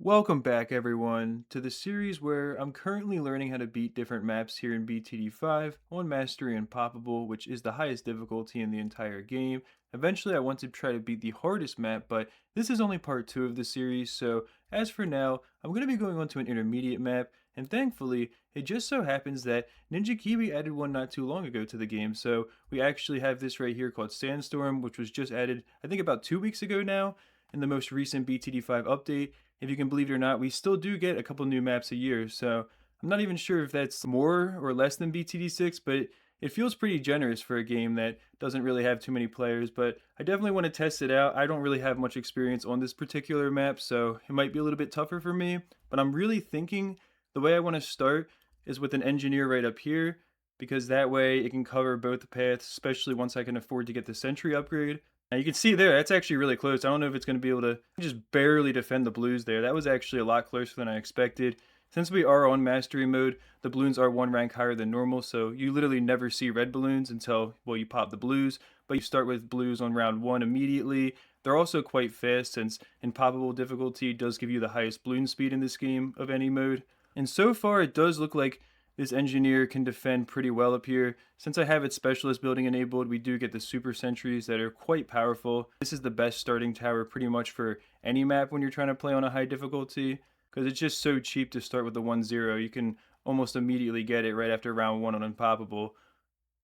Welcome back, everyone, to the series where I'm currently learning how to beat different maps here in BTD5 on Mastery Impoppable, which is the highest difficulty in the entire game. Eventually, I want to try to beat the hardest map, but this is only part 2 of the series, so as for now, I'm going to be going on to an intermediate map, and thankfully, it just so happens that Ninja Kiwi added one not too long ago to the game, so we actually have this right here called Sandstorm, which was just added, I think about 2 weeks ago now, in the most recent BTD5 update. If you can believe it or not, we still do get a couple new maps a year, so I'm not even sure if that's more or less than BTD6, but it feels pretty generous for a game that doesn't really have too many players, but I definitely want to test it out. I don't really have much experience on this particular map, so it might be a little bit tougher for me, but I'm really thinking the way I want to start is with an engineer right up here, because that way it can cover both paths, especially once I can afford to get the sentry upgrade. Now you can see there, that's actually really close. I don't know if it's going to be able to just barely defend the Blues there. That was actually a lot closer than I expected. Since we are on Mastery mode, the balloons are one rank higher than normal, so you literally never see red balloons until, well, you pop the Blues, but you start with Blues on round 1 immediately. They're also quite fast since Impoppable difficulty does give you the highest balloon speed in this game of any mode. And so far it does look like this engineer can defend pretty well up here. Since I have its specialist building enabled, we do get the super sentries that are quite powerful. This is the best starting tower pretty much for any map when you're trying to play on a high difficulty, because it's just so cheap to start with the 1-0. You can almost immediately get it right after round 1 on Unpoppable,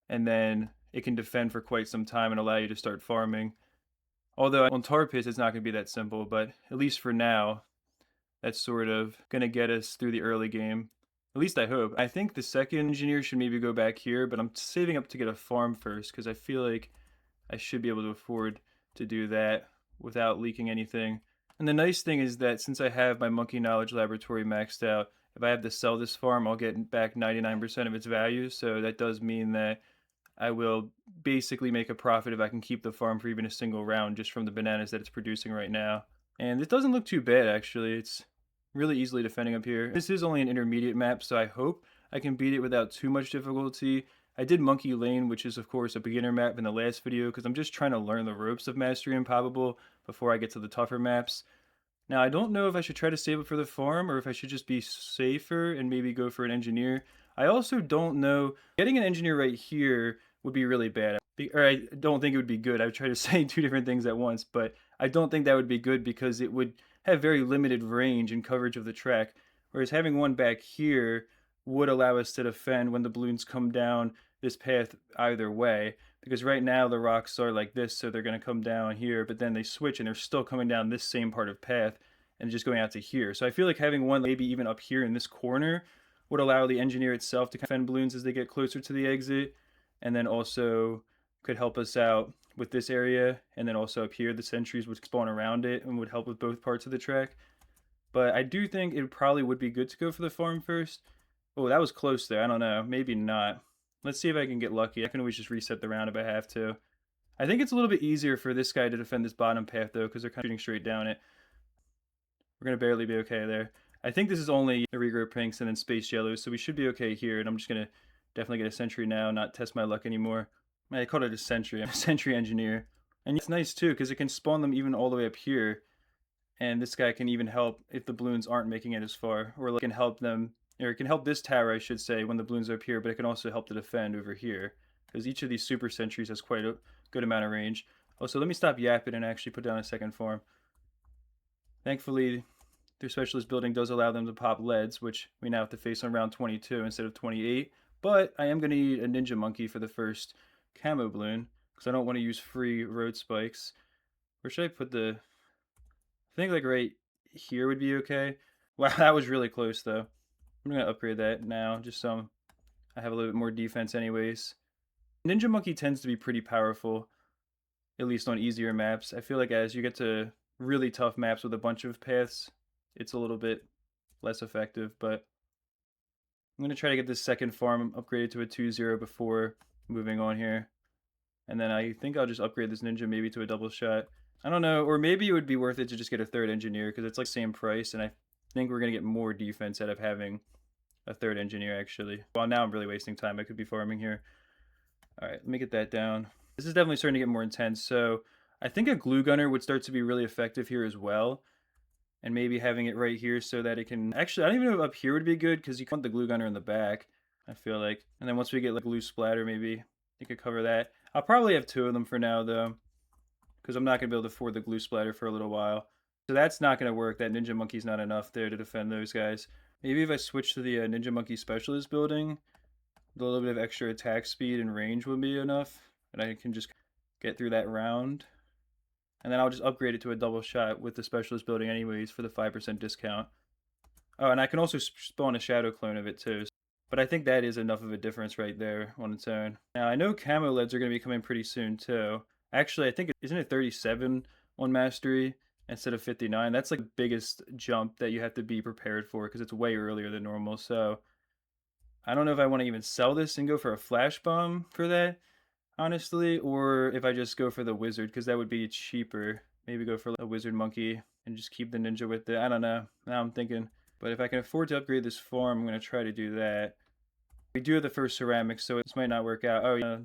and then it can defend for quite some time and allow you to start farming. Although on Tar Pits it's not going to be that simple, but at least for now, that's sort of going to get us through the early game. At least I hope. I think the second engineer should maybe go back here, but I'm saving up to get a farm first because I feel like I should be able to afford to do that without leaking anything. And the nice thing is that since I have my Monkey Knowledge Laboratory maxed out, if I have to sell this farm, I'll get back 99% of its value. So that does mean that I will basically make a profit if I can keep the farm for even a single round just from the bananas that it's producing right now. And it doesn't look too bad, actually. It's really easily defending up here. This is only an intermediate map, so I hope I can beat it without too much difficulty. I did Monkey Lane, which is of course a beginner map in the last video, because I'm just trying to learn the ropes of Mastery Impoppable before I get to the tougher maps. Now, I don't know if I should try to save it for the farm or if I should just be safer and maybe go for an engineer. I also don't know. Getting an engineer right here would be really bad. Or I don't think it would be good. I would try to say two different things at once, but I don't think that would be good because it would have very limited range and coverage of the track. Whereas having one back here would allow us to defend when the balloons come down this path either way. Because right now the rocks are like this, so they're going to come down here, but then they switch and they're still coming down this same part of path and just going out to here. So I feel like having one maybe even up here in this corner would allow the engineer itself to defend balloons as they get closer to the exit, and then also could help us out with this area, and then also up here the sentries would spawn around it and would help with both parts of the track. But I do think it probably would be good to go for the farm first. Oh, that was close there. I don't know. Maybe not. Let's see if I can get lucky. I can always just reset the round if I have to. I think it's a little bit easier for this guy to defend this bottom path, though, because they're kind of shooting straight down it. We're going to barely be okay there. I think this is only a regrow pinks and then space yellows, so we should be okay here. And I'm just going to definitely get a sentry now, not test my luck anymore. I called it a sentry. I'm a sentry engineer. And it's nice, too, because it can spawn them even all the way up here. And this guy can even help if the balloons aren't making it as far. Or it can help them, or it can help this tower, I should say, when the balloons are up here, but it can also help to defend over here. Because each of these super sentries has quite a good amount of range. Also, let me stop yapping and actually put down a second farm. Thankfully, their specialist building does allow them to pop leads, which we now have to face on round 22 instead of 28. But I am going to need a ninja monkey for the first camo balloon, because I don't want to use free road spikes. Where should I put the... I think like right here would be okay. Wow, that was really close though. I'm going to upgrade that now, just so I have a little bit more defense anyways. Ninja Monkey tends to be pretty powerful, at least on easier maps. I feel like as you get to really tough maps with a bunch of paths, it's a little bit less effective, but I'm going to try to get this second farm upgraded to a 2-0 before moving on here. And then I think I'll just upgrade this ninja maybe to a double shot. I don't know, or maybe it would be worth it to just get a third engineer because it's like same price, and I think we're going to get more defense out of having a third engineer actually. Well, now I'm really wasting time. I could be farming here. All right, let me get that down. This is definitely starting to get more intense, so I think a glue gunner would start to be really effective here as well. and maybe having it right here so that it can, actually, I don't even know if up here would be good because you want the glue gunner in the back, I feel like. And then once we get like glue splatter, maybe you could cover that. I'll probably have 2 of them for now though, because I'm not going to be able to afford the glue splatter for a little while. So that's not going to work. That Ninja Monkey's not enough there to defend those guys. Maybe if I switch to the Ninja Monkey Specialist building, a little bit of extra attack speed and range would be enough, and I can just get through that round. And then I'll just upgrade it to a double shot with the Specialist building anyways for the 5% discount. Oh, and I can also spawn a shadow clone of it too. But I think that is enough of a difference right there on its own. Now, I know camo leads are going to be coming pretty soon too. Actually, I think, isn't it 37 on Mastery instead of 59? That's like the biggest jump that you have to be prepared for because it's way earlier than normal. So I don't know if I want to even sell this and go for a flash bomb for that, honestly, or if I just go for the wizard because that would be cheaper. Maybe go for a wizard monkey and just keep the ninja with it. I don't know. Now I'm thinking. But if I can afford to upgrade this farm, I'm going to try to do that. We do have the first ceramics, so this might not work out. Oh, yeah.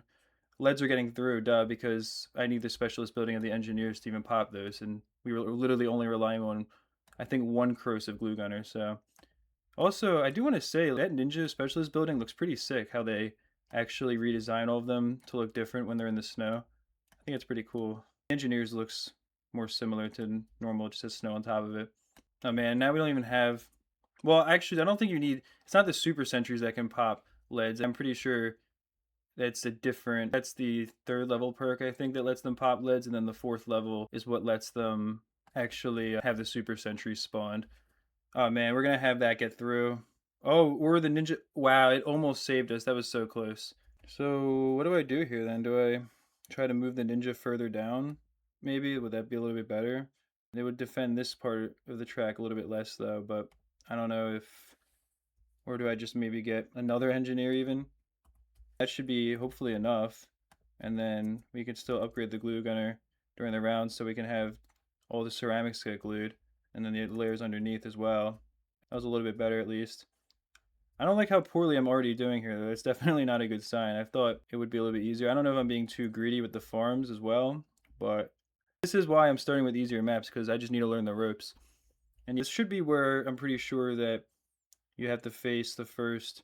Leads are getting through, duh, because I need the specialist building of the engineers to even pop those. And we were literally only relying on, I think, 1 corrosive glue gunner. So, also, I do want to say that ninja specialist building looks pretty sick, how they actually redesign all of them to look different when they're in the snow. I think it's pretty cool. Engineers looks more similar to normal, just has snow on top of it. Oh man, now we don't even have... Well, actually, I don't think you need... It's not the super sentries that can pop leads. I'm pretty sure that's a different... That's the 3rd level perk, I think, that lets them pop leads, and then the 4th level is what lets them actually have the super sentries spawned. Oh man, we're gonna have that get through. Oh, or the ninja... Wow, it almost saved us. That was so close. So, what do I do here then? Do I try to move the ninja further down? Maybe? Would that be a little bit better? They would defend this part of the track a little bit less though, but I don't know if... Or do I just maybe get another engineer even? That should be hopefully enough. And then we can still upgrade the glue gunner during the round so we can have all the ceramics get glued. And then the layers underneath as well. That was a little bit better at least. I don't like how poorly I'm already doing here though. It's definitely not a good sign. I thought it would be a little bit easier. I don't know if I'm being too greedy with the farms as well, but this is why I'm starting with easier maps, because I just need to learn the ropes. And this should be where I'm pretty sure that you have to face the first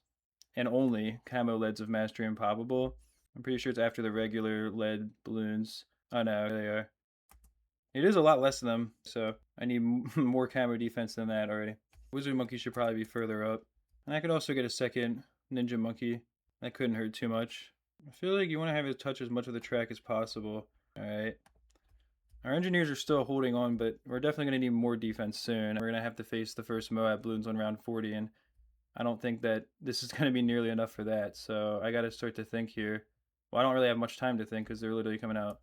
and only camo leads of Mastery Impoppable. I'm pretty sure it's after the regular lead balloons. Oh no, there they are. It is a lot less than them, so I need more camo defense than that already. Wizard Monkey should probably be further up. And I could also get a second Ninja Monkey. That couldn't hurt too much. I feel like you want to have it touch as much of the track as possible. Alright. Our engineers are still holding on, but we're definitely going to need more defense soon. We're going to have to face the first MOAB Bloons on round 40, and I don't think that this is going to be nearly enough for that. So I got to start to think here. Well, I don't really have much time to think because they're literally coming out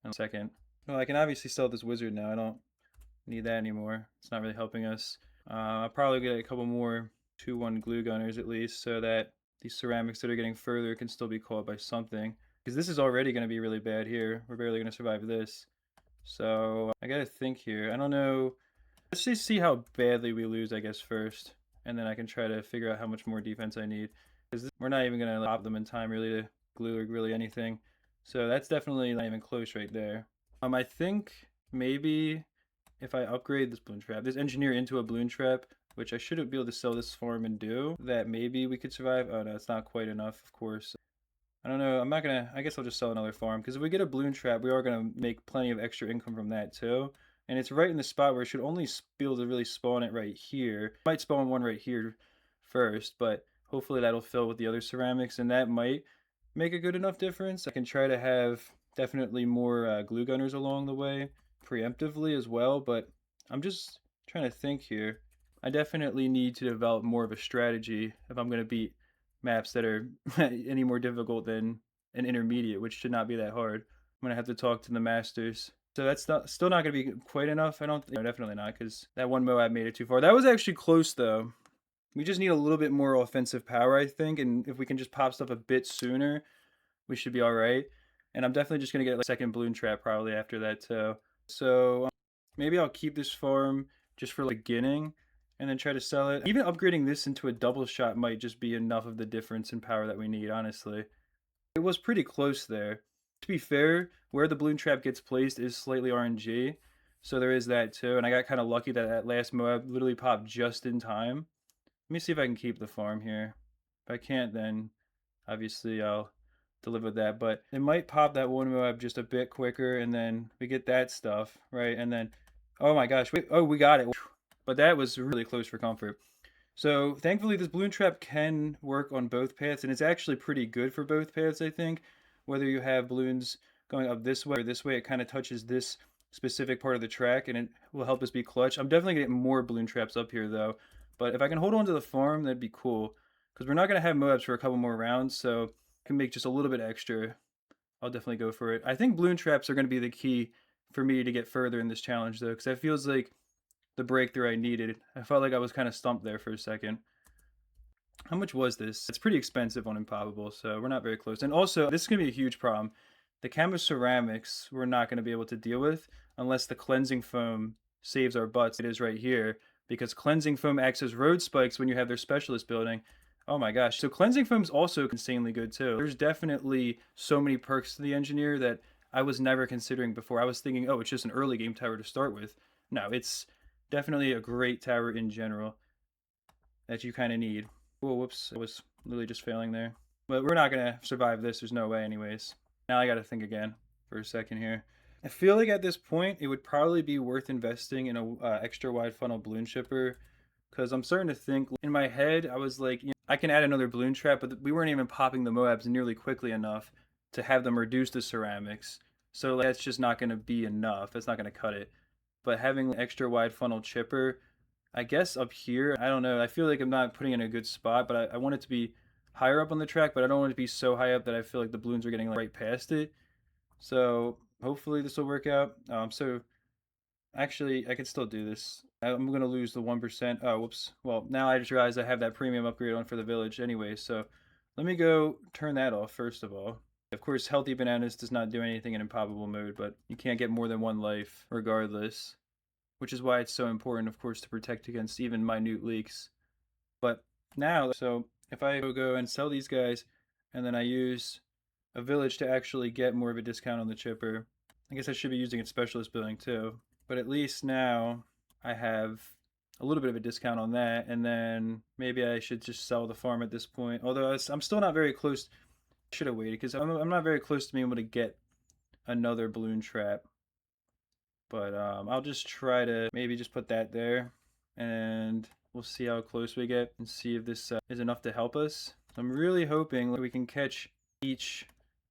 in a second. Well, I can obviously sell this wizard now. I don't need that anymore. It's not really helping us. I'll probably get a couple more 2-1 glue gunners at least, so that these ceramics that are getting further can still be caught by something. Because this is already going to be really bad here. We're barely going to survive this. So I got to think here. I don't know. Let's just see how badly we lose, I guess, first. And then I can try to figure out how much more defense I need. Because we're not even going to pop them in time really to glue or really anything. So that's definitely not even close right there. I think maybe if I upgrade this balloon trap, this engineer into a balloon trap, which I should be able to sell this farm and do, that maybe we could survive. Oh no, it's not quite enough, of course. I don't know, I'm not gonna, I guess I'll just sell another farm, because if we get a balloon trap, we are gonna make plenty of extra income from that too. And it's right in the spot where it should only be able to really spawn it right here. Might spawn one right here first, but hopefully that'll fill with the other ceramics, and that might make a good enough difference. I can try to have definitely more glue gunners along the way, preemptively as well, but I'm just trying to think here. I definitely need to develop more of a strategy if I'm going to beat maps that are any more difficult than an intermediate, which should not be that hard. I'm going to have to talk to the masters. So that's still not going to be quite enough. I don't think, no, definitely not, because that one MOAB made it too far. That was actually close though. We just need a little bit more offensive power, I think, and if we can just pop stuff a bit sooner, we should be all right. And I'm definitely just going to get like a second balloon trap probably after that too. So maybe I'll keep this farm just for like beginning and then try to sell it. Even upgrading this into a double shot might just be enough of the difference in power that we need, honestly. It was pretty close there. To be fair, where the balloon trap gets placed is slightly RNG. So there is that too. And I got kind of lucky that that last MOAB literally popped just in time. Let me see if I can keep the farm here. If I can't, then obviously I'll deliver that. But it might pop that one MOAB just a bit quicker, and then we get that stuff, right? And then, oh my gosh, we got it. But that was really close for comfort. So thankfully this balloon trap can work on both paths, and it's actually pretty good for both paths, I think. Whether you have balloons going up this way or this way, it kind of touches this specific part of the track, and it will help us be clutch. I'm definitely getting more balloon traps up here though, but if I can hold on to the farm, that'd be cool, because we're not going to have MOABs for a couple more rounds, so I can make just a little bit extra. I'll definitely go for it. I think balloon traps are going to be the key for me to get further in this challenge though, because that feels like the breakthrough I needed. I felt like I was kind of stumped there for a second. How much was this? It's pretty expensive on Impoppable, so we're not very close. And also, this is going to be a huge problem. The Camo ceramics we're not going to be able to deal with unless the cleansing foam saves our butts. It is right here, because cleansing foam acts as road spikes when you have their specialist building. Oh my gosh. So cleansing foam is also insanely good too. There's definitely so many perks to the engineer that I was never considering before. I was thinking, oh, it's just an early game tower to start with. No, it's definitely a great tower in general that you kind of need. Whoa, whoops. I was literally just failing there. But we're not going to survive this. There's no way anyways. Now I got to think again for a second here. I feel like at this point, it would probably be worth investing in a extra wide funnel balloon shipper, because I'm starting to think in my head, I was like, you know, I can add another balloon trap, but we weren't even popping the MOABs nearly quickly enough to have them reduce the ceramics. So like, that's just not going to be enough. That's not going to cut it. But having an extra wide funnel chipper, I guess up here, I don't know. I feel like I'm not putting in a good spot, but I want it to be higher up on the track, but I don't want it to be so high up that I feel like the balloons are getting like right past it. So hopefully this will work out. So actually, I can still do this. I'm going to lose the 1%. Oh, whoops. Well, now I just realized I have that premium upgrade on for the village anyway. So let me go turn that off first of all. Of course, Healthy Bananas does not do anything in Impoppable mode, but you can't get more than one life regardless, which is why it's so important, of course, to protect against even minute leaks. But now, so if I go and sell these guys, and then I use a village to actually get more of a discount on the chipper, I guess I should be using its specialist building too. But at least now I have a little bit of a discount on that, and then maybe I should just sell the farm at this point. Although I'm still not very close. I should have waited, because I'm not very close to being able to get another balloon trap. But I'll just try to maybe just put that there, and we'll see how close we get and see if this is enough to help us. So I'm really hoping that we can catch each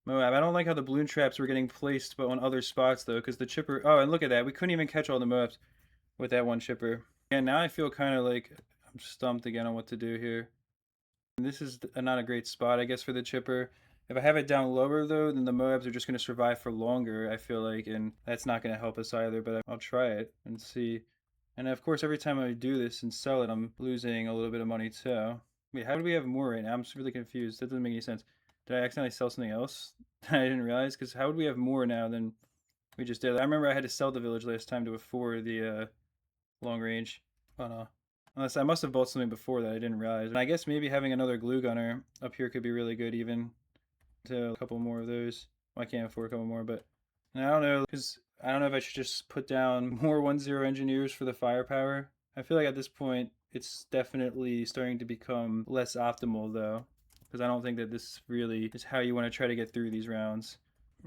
MOAB. I don't like how the balloon traps were getting placed but on other spots though, because the chipper, oh, and look at that, we couldn't even catch all the MOABs with that one chipper. And now I feel kind of like I'm stumped again on what to do here. And this is not a great spot, I guess, for the chipper. If I have it down lower though, then the MOABs are just going to survive for longer, I feel like, and that's not going to help us either, but I'll try it and see. And of course, every time I do this and sell it, I'm losing a little bit of money too. Wait, how do we have more right now? I'm just really confused. That doesn't make any sense. Did I accidentally sell something else that I didn't realize? Because how would we have more now than we just did? I remember I had to sell the village last time to afford the long range. Oh no. Unless I must have bought something before that I didn't realize. And I guess maybe having another glue gunner up here could be really good even. To a couple more of those. Well, I can't afford a couple more, but I don't know, because I don't know if I should just put down more 1-0 engineers for the firepower. I feel like at this point it's definitely starting to become less optimal though, because I don't think that this really is how you want to try to get through these rounds.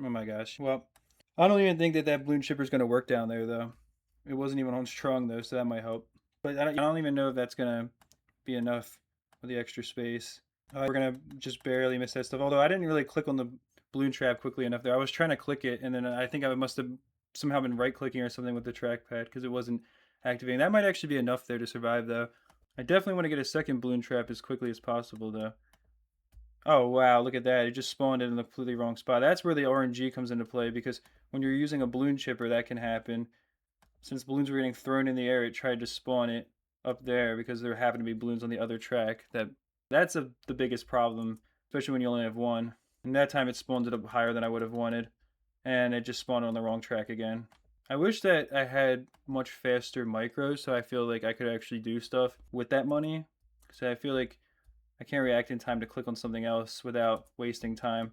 Oh my gosh. Well, I don't even think that that balloon chipper is going to work down there though. It wasn't even on strong though, so that might help. But I don't even know if that's going to be enough with the extra space. We're going to just barely miss that stuff. Although I didn't really click on the balloon trap quickly enough there. I was trying to click it, and then I think I must have somehow been right-clicking or something with the trackpad because it wasn't activating. That might actually be enough there to survive, though. I definitely want to get a second balloon trap as quickly as possible, though. Oh, wow, look at that. It just spawned in the completely wrong spot. That's where the RNG comes into play, because when you're using a balloon chipper, that can happen. Since balloons were getting thrown in the air, it tried to spawn it up there because there happened to be balloons on the other track. That's the biggest problem, especially when you only have one. And that time it spawned it up higher than I would have wanted, and it just spawned on the wrong track again. I wish that I had much faster micros, so I feel like I could actually do stuff with that money. So I feel like I can't react in time to click on something else without wasting time.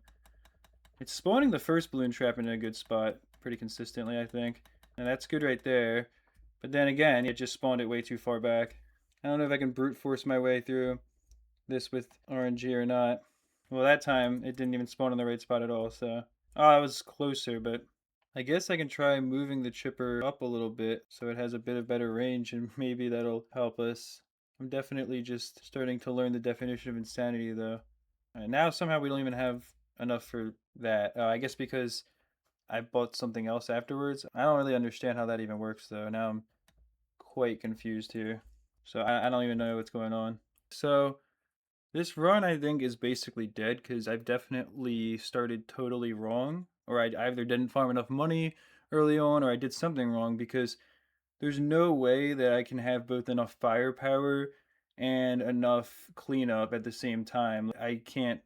It's spawning the first balloon trap in a good spot pretty consistently, I think. And that's good right there. But then again, it just spawned it way too far back. I don't know if I can brute force my way through this with RNG or not. Well, that time it didn't even spawn in the right spot at all, so. Oh, I was closer, but I guess I can try moving the chipper up a little bit so it has a bit of better range and maybe that'll help us. I'm definitely just starting to learn the definition of insanity though. Now somehow we don't even have enough for that. I guess because I bought something else afterwards. I don't really understand how that even works though. Now I'm quite confused here. So I don't even know what's going on. So this run I think is basically dead because I've definitely started totally wrong. Or I either didn't farm enough money early on or I did something wrong because there's no way that I can have both enough firepower and enough cleanup at the same time. I can't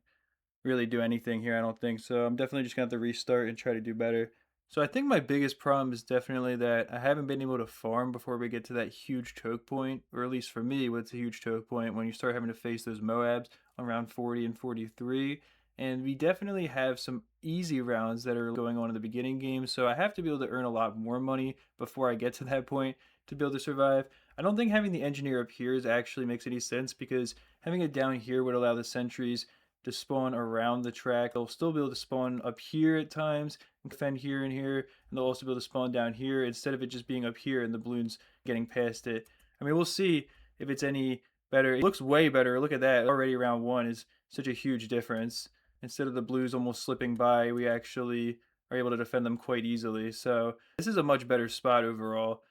really do anything here, I don't think. So I'm definitely just gonna have to restart and try to do better. So I think my biggest problem is definitely that I haven't been able to farm before we get to that huge choke point, or at least for me, what's a huge choke point when you start having to face those MOABs on round 40 and 43. And we definitely have some easy rounds that are going on in the beginning game, so I have to be able to earn a lot more money before I get to that point to be able to survive. I don't think having the engineer up here actually makes any sense because having it down here would allow the sentries to spawn around the track. They'll still be able to spawn up here at times, and defend here and here, and they'll also be able to spawn down here instead of it just being up here and the balloons getting past it. I mean, we'll see if it's any better. It looks way better. Look at that. Already round one is such a huge difference. Instead of the blues almost slipping by, we actually are able to defend them quite easily. So this is a much better spot overall,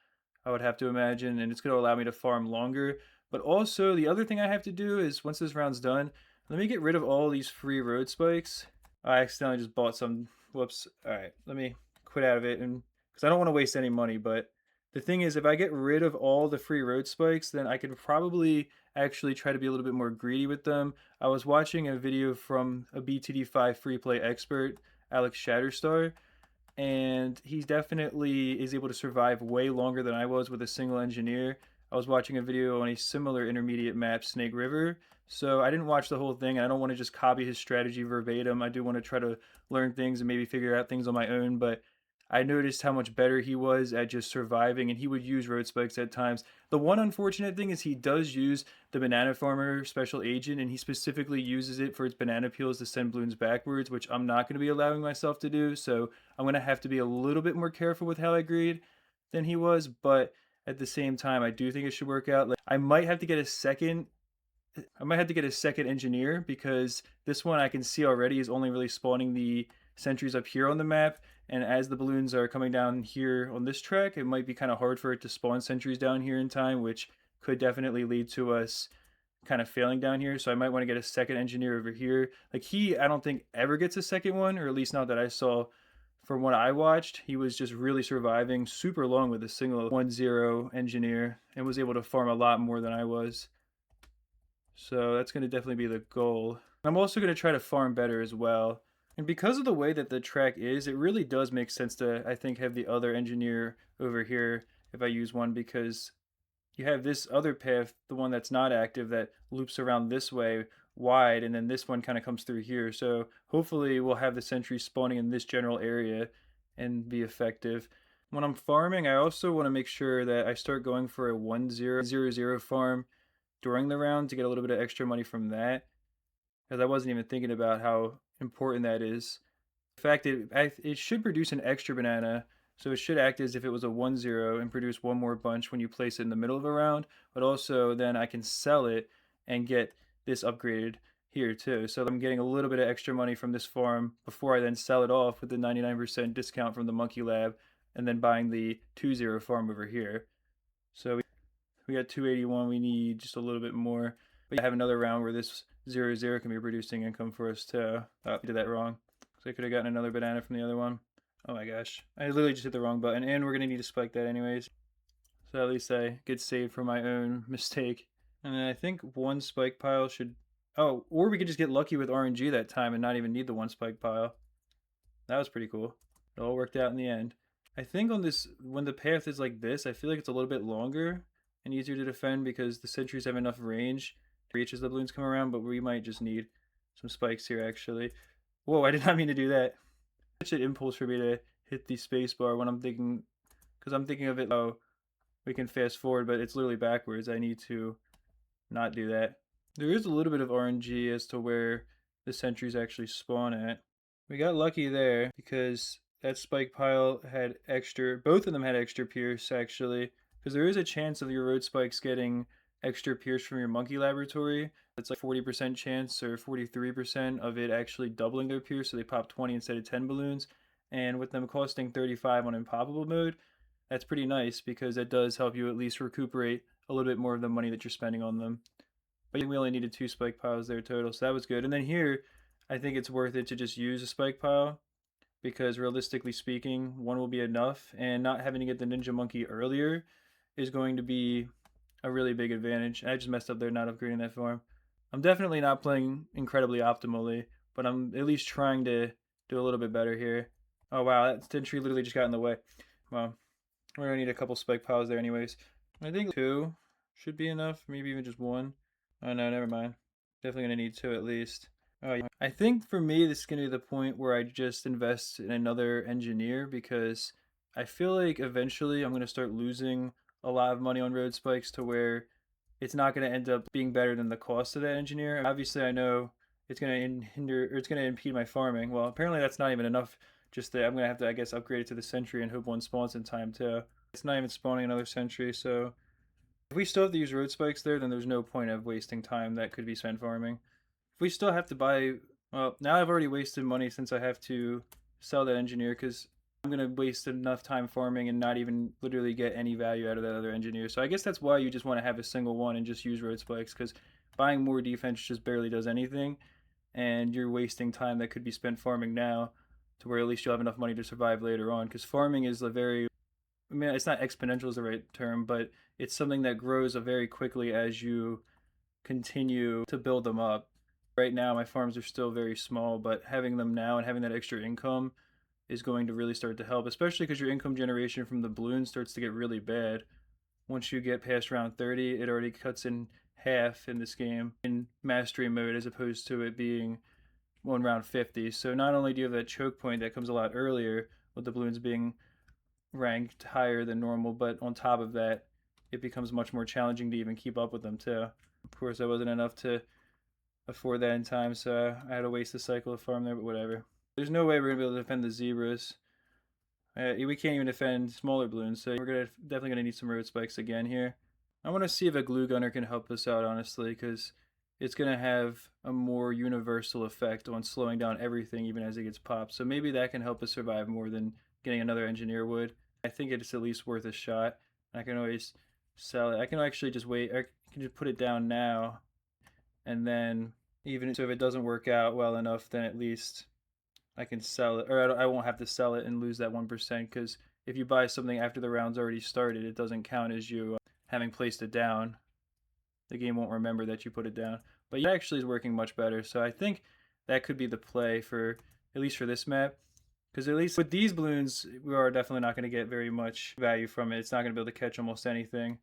I would have to imagine, and it's going to allow me to farm longer. But also, the other thing I have to do is once this round's done, let me get rid of all these free road spikes. I accidentally just bought some. Whoops. All right, let me quit out of it, and because I don't want to waste any money. But the thing is, if I get rid of all the free road spikes, then I could probably actually try to be a little bit more greedy with them. I was watching a video from a BTD5 free play expert, Alex Shatterstar, and he definitely is able to survive way longer than I was with a single engineer. I was watching a video on a similar intermediate map, Snake River, so I didn't watch the whole thing, and I don't want to just copy his strategy verbatim. I do want to try to learn things and maybe figure out things on my own, but I noticed how much better he was at just surviving, and he would use road spikes at times. The one unfortunate thing is he does use the banana farmer special agent, and he specifically uses it for its banana peels to send balloons backwards, which I'm not going to be allowing myself to do. So I'm going to have to be a little bit more careful with how I grade than he was. But at the same time, I do think it should work out. Like, I might have to get a second engineer because this one I can see already is only really spawning the sentries up here on the map, and as the balloons are coming down here on this track, it might be kind of hard for it to spawn sentries down here in time, which could definitely lead to us kind of failing down here. So I might want to get a second engineer over here. Like I don't think ever gets a second one, or at least not that I saw from what I watched. He was just really surviving super long with a single 1-0 engineer and was able to farm a lot more than I was. So that's going to definitely be the goal. I'm also going to try to farm better as well. And because of the way that the track is, it really does make sense to, I think, have the other engineer over here if I use one, because you have this other path, the one that's not active, that loops around this way wide, and then this one kind of comes through here. So hopefully we'll have the sentry spawning in this general area and be effective. When I'm farming, I also want to make sure that I start going for a 1-0-0-0 farm during the round to get a little bit of extra money from that, because I wasn't even thinking about how important that is. In fact, it should produce an extra banana, so it should act as if it was a 1-0 and produce one more bunch when you place it in the middle of a round, but also then I can sell it and get this upgraded here too. So I'm getting a little bit of extra money from this farm before I then sell it off with the 99% discount from the Monkey Lab and then buying the 2-0 farm over here. So we got 281, we need just a little bit more. But I have another round where this 0-0 can be producing income for us too. Oh, I did that wrong. So I could have gotten another banana from the other one. Oh my gosh. I literally just hit the wrong button, and we're going to need to spike that anyways. So at least I get saved for my own mistake. And then I think one spike pile should... Oh, or we could just get lucky with RNG that time and not even need the one spike pile. That was pretty cool. It all worked out in the end. I think on this, when the path is like this, I feel like it's a little bit longer and easier to defend because the sentries have enough range to reach as the balloons come around, but we might just need some spikes here actually. Whoa, I did not mean to do that. Such an impulse for me to hit the space bar when I'm thinking, because I'm thinking of it, oh, we can fast forward, but it's literally backwards. I need to not do that. There is a little bit of RNG as to where the sentries actually spawn at. We got lucky there because that spike pile had extra, both of them had extra pierce actually, because there is a chance of your road spikes getting extra pierce from your monkey laboratory. It's like 40% chance or 43% of it actually doubling their pierce, so they pop 20 instead of 10 balloons. And with them costing 35 on Impoppable mode, that's pretty nice because that does help you at least recuperate a little bit more of the money that you're spending on them. But we only needed 2 spike piles there total, so that was good. And then here, I think it's worth it to just use a spike pile because realistically speaking, one will be enough, and not having to get the ninja monkey earlier is going to be a really big advantage. I just messed up there not upgrading that farm. I'm definitely not playing incredibly optimally, but I'm at least trying to do a little bit better here. Oh wow, that sentry literally just got in the way. Well, we're gonna need a couple spike piles there anyways. I think 2 should be enough, maybe even just 1. Oh no, never mind. Definitely gonna need 2 at least. Oh, yeah. I think for me, this is gonna be the point where I just invest in another engineer because I feel like eventually I'm gonna start losing a lot of money on road spikes to where it's not gonna end up being better than the cost of that engineer. Obviously, I know it's gonna hinder or it's gonna impede my farming. Well, apparently that's not even enough. Just that I'm gonna have to, I guess, upgrade it to the sentry and hope one spawns in time too. It's not even spawning another sentry, so if we still have to use road spikes there, then there's no point of wasting time that could be spent farming. If we still have to buy, well, now I've already wasted money since I have to sell that engineer because I'm going to waste enough time farming and not even literally get any value out of that other engineer. So I guess that's why you just want to have a single one and just use road spikes because buying more defense just barely does anything and you're wasting time that could be spent farming now to where at least you'll have enough money to survive later on because farming is a very, I mean, it's not exponential is the right term, but it's something that grows very quickly as you continue to build them up. Right now, my farms are still very small, but having them now and having that extra income is going to really start to help, especially because your income generation from the Bloons starts to get really bad. Once you get past round 30, it already cuts in half in this game in mastery mode as opposed to it being on round 50. So not only do you have that choke point that comes a lot earlier with the Bloons being ranked higher than normal, but on top of that, it becomes much more challenging to even keep up with them too. Of course, that wasn't enough to afford that in time, so I had to waste a cycle of farm there, but whatever. There's no way we're gonna be able to defend the zebras. We can't even defend smaller balloons, so we're definitely gonna need some road spikes again here. I want to see if a glue gunner can help us out, honestly, because it's gonna have a more universal effect on slowing down everything, even as it gets popped. So maybe that can help us survive more than getting another engineer would. I think it's at least worth a shot. I can always sell it. I can actually just wait. I can just put it down now, and then even so, if it doesn't work out well enough, then at least I can sell it, or I won't have to sell it and lose that 1%. Because if you buy something after the round's already started, it doesn't count as you having placed it down. The game won't remember that you put it down. But it actually is working much better. So I think that could be the play for at least for this map. Because at least with these balloons, we are definitely not going to get very much value from it. It's not going to be able to catch almost anything.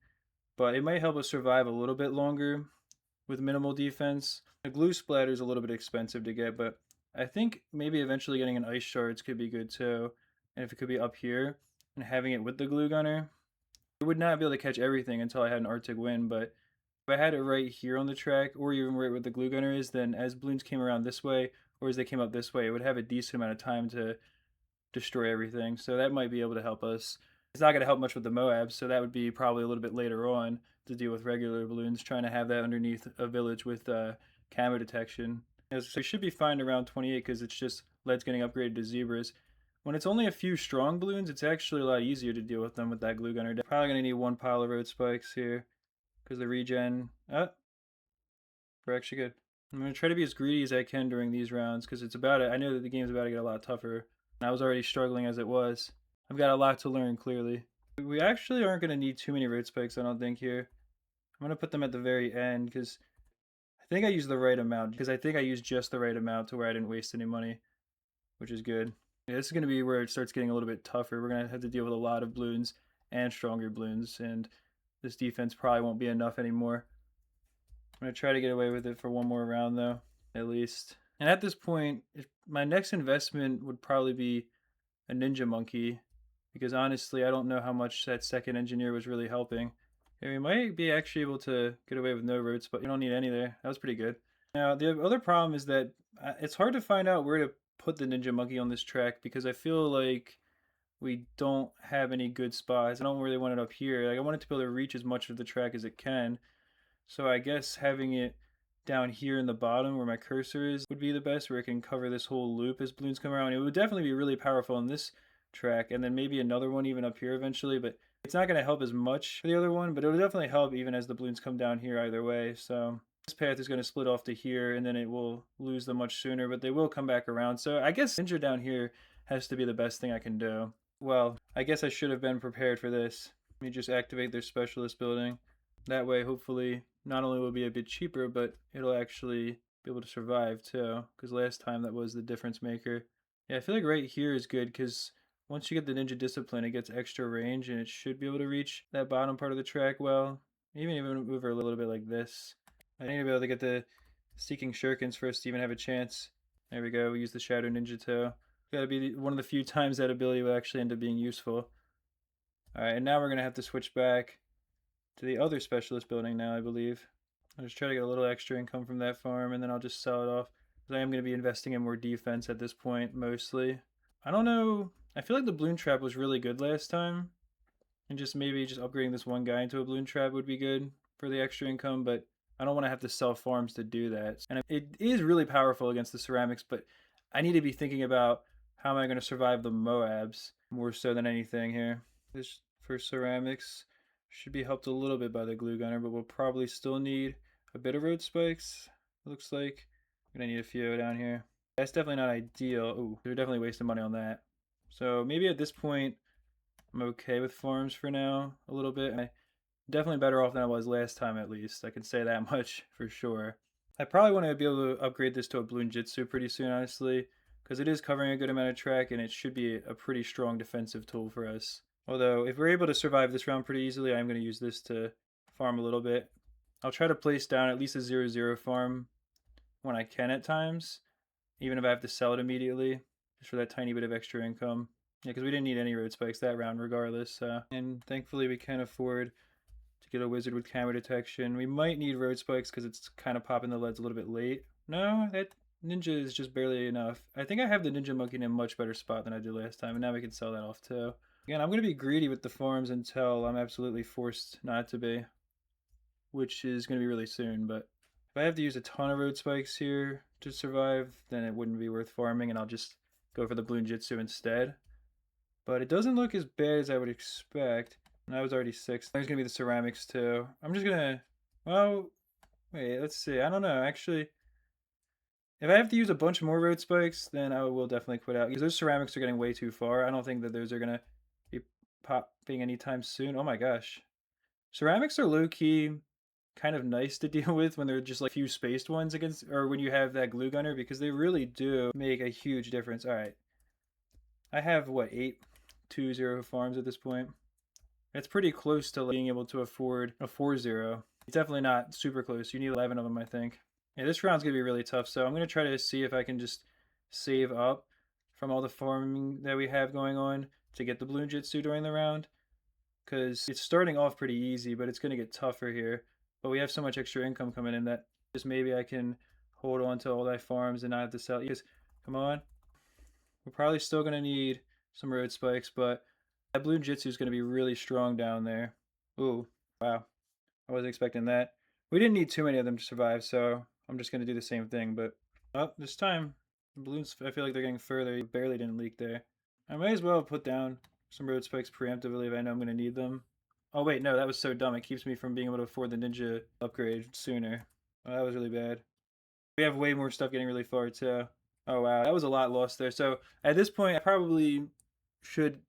But it might help us survive a little bit longer with minimal defense. The glue splatter is a little bit expensive to get, but I think maybe eventually getting an ice shards could be good too. And if it could be up here and having it with the glue gunner, I would not be able to catch everything until I had an Arctic wind, but if I had it right here on the track, or even right where the glue gunner is, then as balloons came around this way, or as they came up this way, it would have a decent amount of time to destroy everything. So that might be able to help us. It's not going to help much with the MOAB, so that would be probably a little bit later on to deal with regular balloons, trying to have that underneath a village with camo detection. So it should be fine around 28 because it's just leads getting upgraded to zebras. When it's only a few strong balloons, it's actually a lot easier to deal with them with that glue gunner. Probably going to need 1 pile of road spikes here because the regen, we're actually good. I'm going to try to be as greedy as I can during these rounds because it's about it. I know that the game's about to get a lot tougher. I was already struggling as it was. I've got a lot to learn, clearly. We actually aren't going to need too many road spikes, I don't think, here. I'm going to put them at the very end because I think I used the right amount. Because I think I used just the right amount to where I didn't waste any money, which is good. Yeah, this is going to be where it starts getting a little bit tougher. We're going to have to deal with a lot of balloons and stronger balloons, and this defense probably won't be enough anymore. I'm going to try to get away with it for 1 more round, though, at least. And at this point, my next investment would probably be a ninja monkey because honestly, I don't know how much that second engineer was really helping. And we might be actually able to get away with no roads, but you don't need any there. That was pretty good. Now, the other problem is that it's hard to find out where to put the Ninja Monkey on this track because I feel like we don't have any good spots. I don't really want it up here. Like I want it to be able to reach as much of the track as it can. So I guess having it down here in the bottom where my cursor is would be the best, where it can cover this whole loop as balloons come around. It would definitely be really powerful in this track, and then maybe another one even up here eventually, but it's not going to help as much for the other one, but it'll definitely help even as the balloons come down here either way. So this path is going to split off to here, and then it will lose them much sooner, but they will come back around. So I guess Ninja down here has to be the best thing I can do. Well, I guess I should have been prepared for this. Let me just activate their specialist building. That way, hopefully, not only will it be a bit cheaper, but it'll actually be able to survive too. Because last time that was the difference maker. Yeah, I feel like right here is good because once you get the Ninja Discipline, it gets extra range and it should be able to reach that bottom part of the track well. Even move her a little bit like this. I need to be able to get the Seeking Shurikens first to even have a chance. There we go. We use the Shadow Ninja too. Gotta be one of the few times that ability will actually end up being useful. Alright, and now we're gonna have to switch back to the other specialist building now, I believe. I'll just try to get a little extra income from that farm, and then I'll just sell it off. Because I am going to be investing in more defense at this point, mostly. I don't know. I feel like the balloon trap was really good last time. And maybe upgrading this one guy into a balloon trap would be good for the extra income, but I don't want to have to sell farms to do that. And it is really powerful against the ceramics, but I need to be thinking about how am I going to survive the MOABs more so than anything here. This for ceramics should be helped a little bit by the glue gunner, but we'll probably still need a bit of road spikes. It looks like I'm gonna need a few down here. That's definitely not ideal. Ooh, they're definitely wasting money on that. So maybe at this point, I'm okay with farms for now, a little bit. I'm definitely better off than I was last time, at least. I can say that much for sure. I probably want to be able to upgrade this to a Bloon Jitsu pretty soon, honestly, because it is covering a good amount of track and it should be a pretty strong defensive tool for us. Although, if we're able to survive this round pretty easily, I'm going to use this to farm a little bit. I'll try to place down at least a 0-0 farm when I can at times, even if I have to sell it immediately, just for that tiny bit of extra income. Yeah, because we didn't need any road spikes that round regardless. And thankfully we can afford to get a wizard with Camo detection. We might need road spikes because it's kind of popping the leads a little bit late. No, that ninja is just barely enough. I think I have the ninja monkey in a much better spot than I did last time, and now we can sell that off too. Again, I'm going to be greedy with the farms until I'm absolutely forced not to be, which is going to be really soon. But if I have to use a ton of road spikes here to survive, then it wouldn't be worth farming, and I'll just go for the Bloon Jitsu instead. But it doesn't look as bad as I would expect. I was already 6. There's going to be the ceramics too. I'm just going to, well, wait, let's see. I don't know, actually. If I have to use a bunch more road spikes, then I will definitely quit out. Because those ceramics are getting way too far. I don't think that those are going to be popping anytime soon. Oh my gosh. Ceramics are low-key kind of nice to deal with when they're just like few spaced ones against, or when you have that glue gunner, because they really do make a huge difference. All right. I have, what, 8-2-0 farms at this point. It's pretty close to being able to afford a 4-0. It's definitely not super close. You need 11 of them, I think. Yeah, this round's going to be really tough, so I'm going to try to see if I can just save up from all the farming that we have going on to get the Bloon Jitsu during the round. Because it's starting off pretty easy, but it's going to get tougher here. But we have so much extra income coming in that just maybe I can hold on to all that farms and not have to sell. Yes, come on. We're probably still going to need some road spikes, but that Bloon Jitsu is going to be really strong down there. Ooh, wow. I wasn't expecting that. We didn't need too many of them to survive, so I'm just going to do the same thing. But this time, the balloons, I feel like they're getting further. It barely didn't leak there. I might as well put down some road spikes preemptively if I know I'm going to need them. Oh wait, no, that was so dumb. It keeps me from being able to afford the ninja upgrade sooner. Oh, that was really bad. We have way more stuff getting really far too. Oh wow, that was a lot lost there. So at this point, I probably should,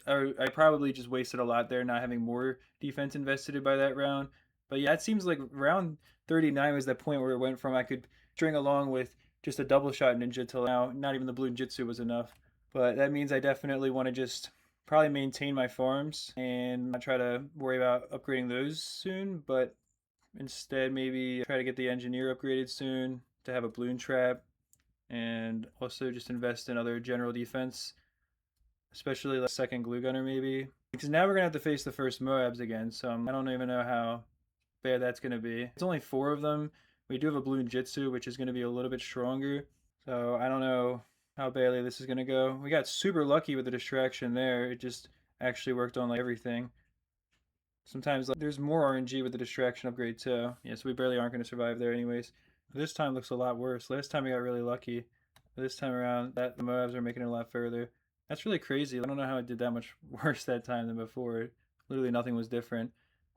or I probably just wasted a lot there not having more defense invested by that round. But yeah, it seems like round 39 was that point where it went from I could string along with just a double shot ninja till now not even the Bloon Jitsu was enough. But that means I definitely want to just probably maintain my farms and not try to worry about upgrading those soon, but instead maybe try to get the engineer upgraded soon to have a balloon trap, and also just invest in other general defense especially the second glue gunner maybe. Because now we're going to have to face the first MOABs again, so I don't even know how bad that's going to be. It's only 4 of them. We do have a Bloon Jitsu, which is going to be a little bit stronger, so I don't know how badly this is going to go. We got super lucky with the distraction there. It just actually worked on like everything. Sometimes like, there's more RNG with the distraction upgrade too. Yeah, so we barely aren't going to survive there anyways. This time looks a lot worse. Last time we got really lucky. This time around, the MOABs are making it a lot further. That's really crazy. I don't know how it did that much worse that time than before. Literally nothing was different.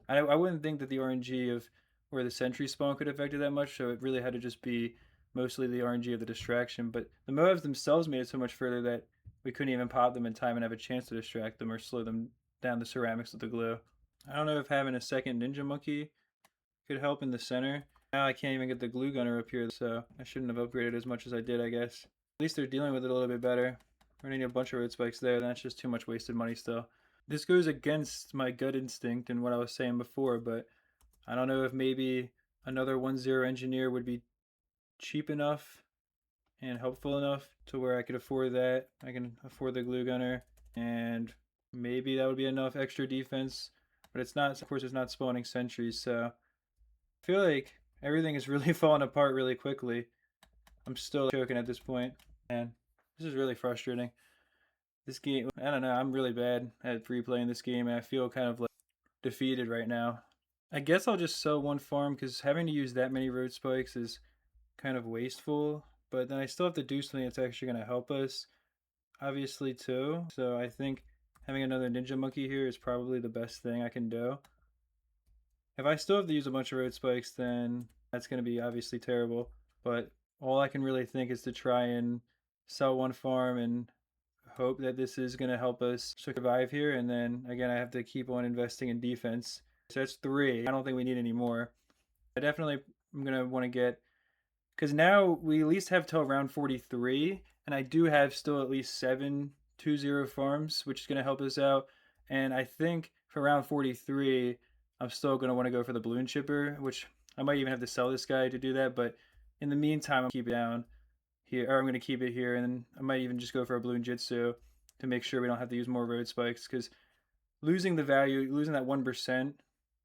I wouldn't think that the RNG of where the sentry spawn could affect it that much, so it really had to just be mostly the RNG of the distraction. But the MOABs themselves made it so much further that we couldn't even pop them in time and have a chance to distract them or slow them down the ceramics with the glue. I don't know if having a second ninja monkey could help in the center. Now I can't even get the glue gunner up here, so I shouldn't have upgraded as much as I did, I guess. At least they're dealing with it a little bit better. We're gonna need a bunch of road spikes there, that's just too much wasted money still. This goes against my gut instinct and what I was saying before, but I don't know if maybe another 1-0 engineer would be cheap enough and helpful enough to where I could afford that. I can afford the glue gunner, and maybe that would be enough extra defense. But it's not, of course, it's not spawning sentries, so I feel like everything is really falling apart really quickly. I'm still choking at this point, and this is really frustrating. This game, I don't know, I'm really bad at replaying this game, and I feel kind of like defeated right now. I guess I'll just sell one farm, because having to use that many road spikes is kind of wasteful, but then I still have to do something that's actually going to help us, obviously, too. So I think having another ninja monkey here is probably the best thing I can do. If I still have to use a bunch of road spikes, then that's going to be obviously terrible. But all I can really think is to try and sell one farm and hope that this is going to help us survive here. And then again, I have to keep on investing in defense. So that's 3. I don't think we need any more. I definitely am going to want to get, because now we at least have till round 43, and I do have still at least 7 2-0 farms, which is going to help us out. And I think for round 43, I'm still going to want to go for the balloon chipper, which I might even have to sell this guy to do that. But in the meantime, I'll keep it down here, or I'm going to keep it here, and then I might even just go for a balloon jitsu to make sure we don't have to use more road spikes, because losing the value, losing that 1%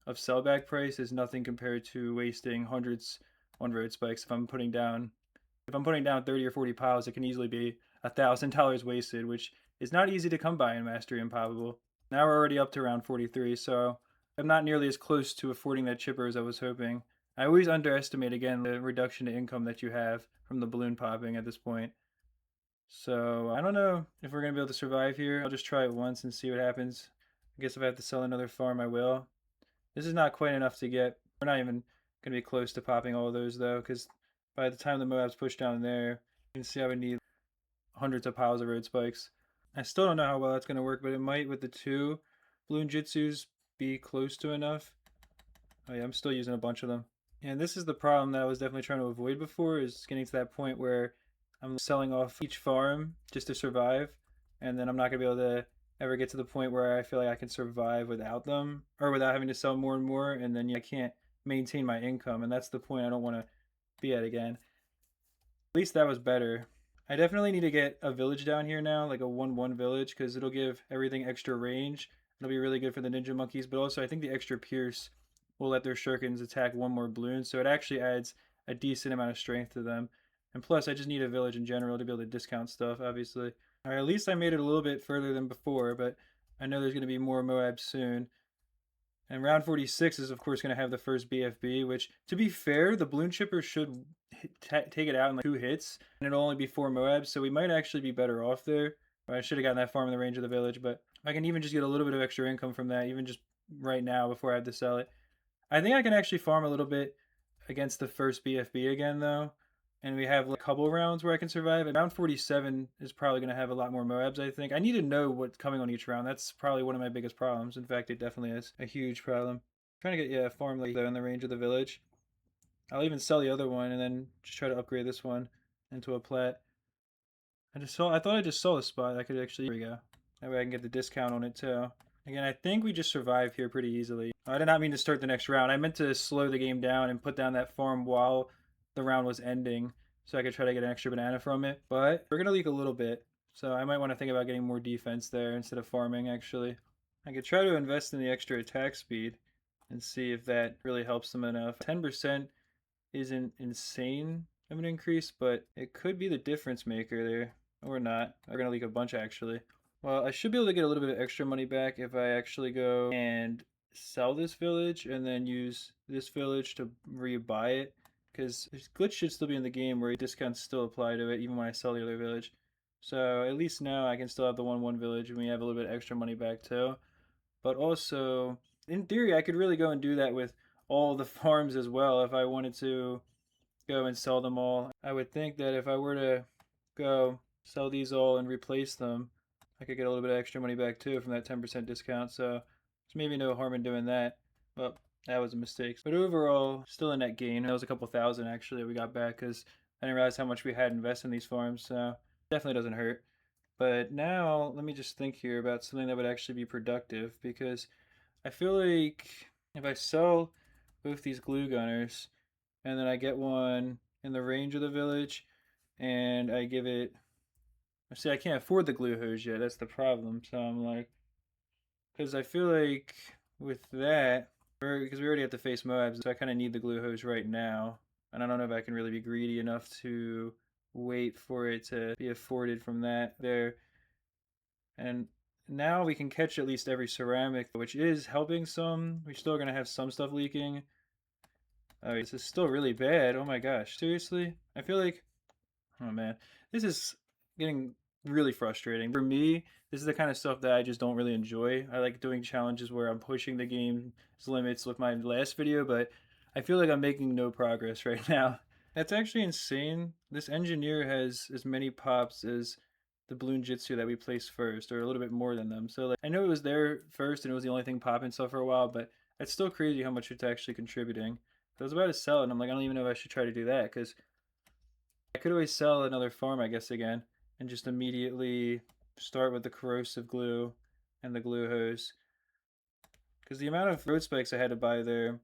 of sellback price is nothing compared to wasting hundreds on road spikes. If I'm putting down 30 or 40 piles, it can easily be $1,000 wasted, which is not easy to come by in Mastery Impoppable. Now we're already up to round 43, so I'm not nearly as close to affording that chipper as I was hoping. I always underestimate, again, the reduction to income that you have from the balloon popping at this point. So I don't know if we're going to be able to survive here. I'll just try it once and see what happens. I guess if I have to sell another farm, I will. This is not quite enough to get. We're not even going to be close to popping all of those, though, because by the time the MOABs push down there, you can see I would need hundreds of piles of road spikes. I still don't know how well that's going to work, but it might, with the 2 Bloon Jitsus, be close to enough. Oh yeah, I'm still using a bunch of them. And this is the problem that I was definitely trying to avoid before, is getting to that point where I'm selling off each farm just to survive, and then I'm not going to be able to ever get to the point where I feel like I can survive without them, or without having to sell more and more, and then I can't maintain my income, and that's the point I don't want to be at again. At least that was better. I definitely need to get a village down here now, like a 1-1 village, because it'll give everything extra range. It'll be really good for the ninja monkeys, but also I think the extra pierce will let their shurikens attack 1 more balloon, so it actually adds a decent amount of strength to them. And plus, I just need a village in general to be able to discount stuff, obviously. Alright, at least I made it a little bit further than before, but I know there's going to be more MOAB soon. And round 46 is, of course, going to have the first BFB, which, to be fair, the balloon chipper should take it out in like 2 hits, and it'll only be 4 MOABs, so we might actually be better off there. I should have gotten that farm in the range of the village, but I can even just get a little bit of extra income from that, even just right now before I have to sell it. I think I can actually farm a little bit against the first BFB again, though. And we have like a couple rounds where I can survive. And round 47 is probably going to have a lot more MOABs, I think. I need to know what's coming on each round. That's probably one of my biggest problems. In fact, it definitely is a huge problem. I'm trying to get, a farm like though in the range of the village. I'll even sell the other one and then just try to upgrade this one into a plat. I thought I just saw a spot. I could actually, here we go. That way I can get the discount on it too. Again, I think we just survive here pretty easily. I did not mean to start the next round. I meant to slow the game down and put down that farm while the round was ending, so I could try to get an extra banana from it. But we're going to leak a little bit. So I might want to think about getting more defense there instead of farming, actually. I could try to invest in the extra attack speed and see if that really helps them enough. 10% isn't insane of an increase, but it could be the difference maker there. Or not. I'm going to leak a bunch, actually. Well, I should be able to get a little bit of extra money back if I actually go and sell this village and then use this village to rebuy it. Because this glitch should still be in the game where discounts still apply to it even when I sell the other village. So at least now I can still have the 1-1 village and we have a little bit extra money back too. But also, in theory, I could really go and do that with all the farms as well if I wanted to go and sell them all. I would think that if I were to go sell these all and replace them, I could get a little bit of extra money back too from that 10% discount. So there's maybe no harm in doing that. Well, that was a mistake. But overall, still a net gain. That was a couple thousand actually that we got back because I didn't realize how much we had invested in these farms. So definitely doesn't hurt. But now let me just think here about something that would actually be productive because I feel like if I sell both these glue gunners and then I get one in the range of the village and I give it, see, I can't afford the glue hose yet. That's the problem. So I'm like, because I feel like with that, because we already have to face MOABs, so I kind of need the glue hose right now. And I don't know if I can really be greedy enough to wait for it to be afforded from that there. And now we can catch at least every ceramic, which is helping some. We're still going to have some stuff leaking. Oh, this is still really bad. Oh my gosh. Seriously? I feel like, oh man, this is getting really frustrating. For me, this is the kind of stuff that I just don't really enjoy. I like doing challenges where I'm pushing the game's limits with my last video, but I feel like I'm making no progress right now. That's actually insane. This engineer has as many pops as the Bloon Jitsu that we placed first, or a little bit more than them. So like, I know it was there first and it was the only thing popping stuff for a while, but it's still crazy how much it's actually contributing. So I was about to sell it and I'm like, I don't even know if I should try to do that because I could always sell another farm, I guess, again, and just immediately start with the corrosive glue and the glue hose. Because the amount of road spikes I had to buy there,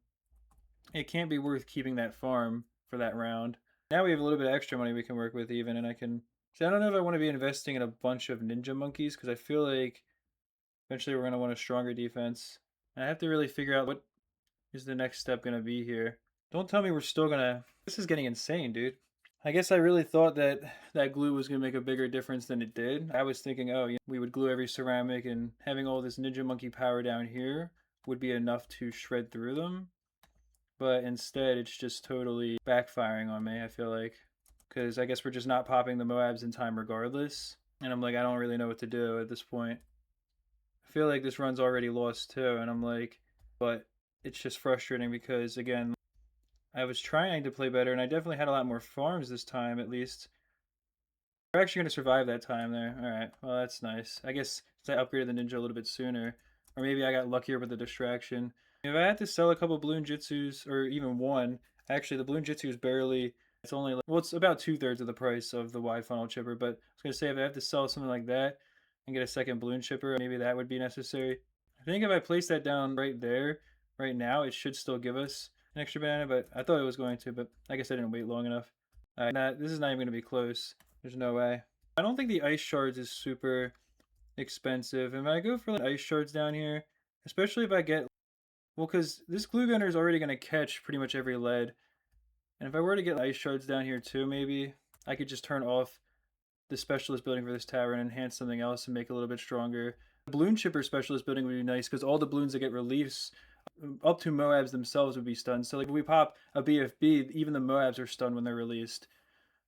it can't be worth keeping that farm for that round. Now we have a little bit of extra money we can work with even, and I can... See, I don't know if I want to be investing in a bunch of ninja monkeys, because I feel like eventually we're going to want a stronger defense. And I have to really figure out what is the next step going to be here. Don't tell me we're still going to... This is getting insane, dude. I guess I really thought that that glue was going to make a bigger difference than it did. I was thinking, oh, we would glue every ceramic and having all this ninja monkey power down here would be enough to shred through them. But instead, it's just totally backfiring on me, I feel like. Because I guess we're just not popping the MOABs in time regardless. And I'm like, I don't really know what to do at this point. I feel like this run's already lost too, and I'm like, but it's just frustrating because, again, I was trying to play better, and I definitely had a lot more farms this time, at least. We're actually going to survive that time there. Alright, well, that's nice. I guess I upgraded the ninja a little bit sooner. Or maybe I got luckier with the distraction. If I had to sell a couple Bloon Jitsus, or even one, actually, the Bloon Jitsu is barely... It's only, like, well, it's about 2/3 of the price of the wide funnel chipper, but I was going to say, if I have to sell something like that and get a second balloon chipper, maybe that would be necessary. I think if I place that down right there, right now, it should still give us an extra banana, but I thought it was going to, but I guess I didn't wait long enough. This is not even going to be close. There's no way. I don't think the ice shards is super expensive. And if I go for like ice shards down here, especially if I get, well, because this glue gunner is already going to catch pretty much every lead. And if I were to get ice shards down here too, maybe I could just turn off the specialist building for this tower and enhance something else and make it a little bit stronger. The balloon chipper specialist building would be nice because all the balloons that get released up to MOABs themselves would be stunned. So like if we pop a BFB, even the MOABs are stunned when they're released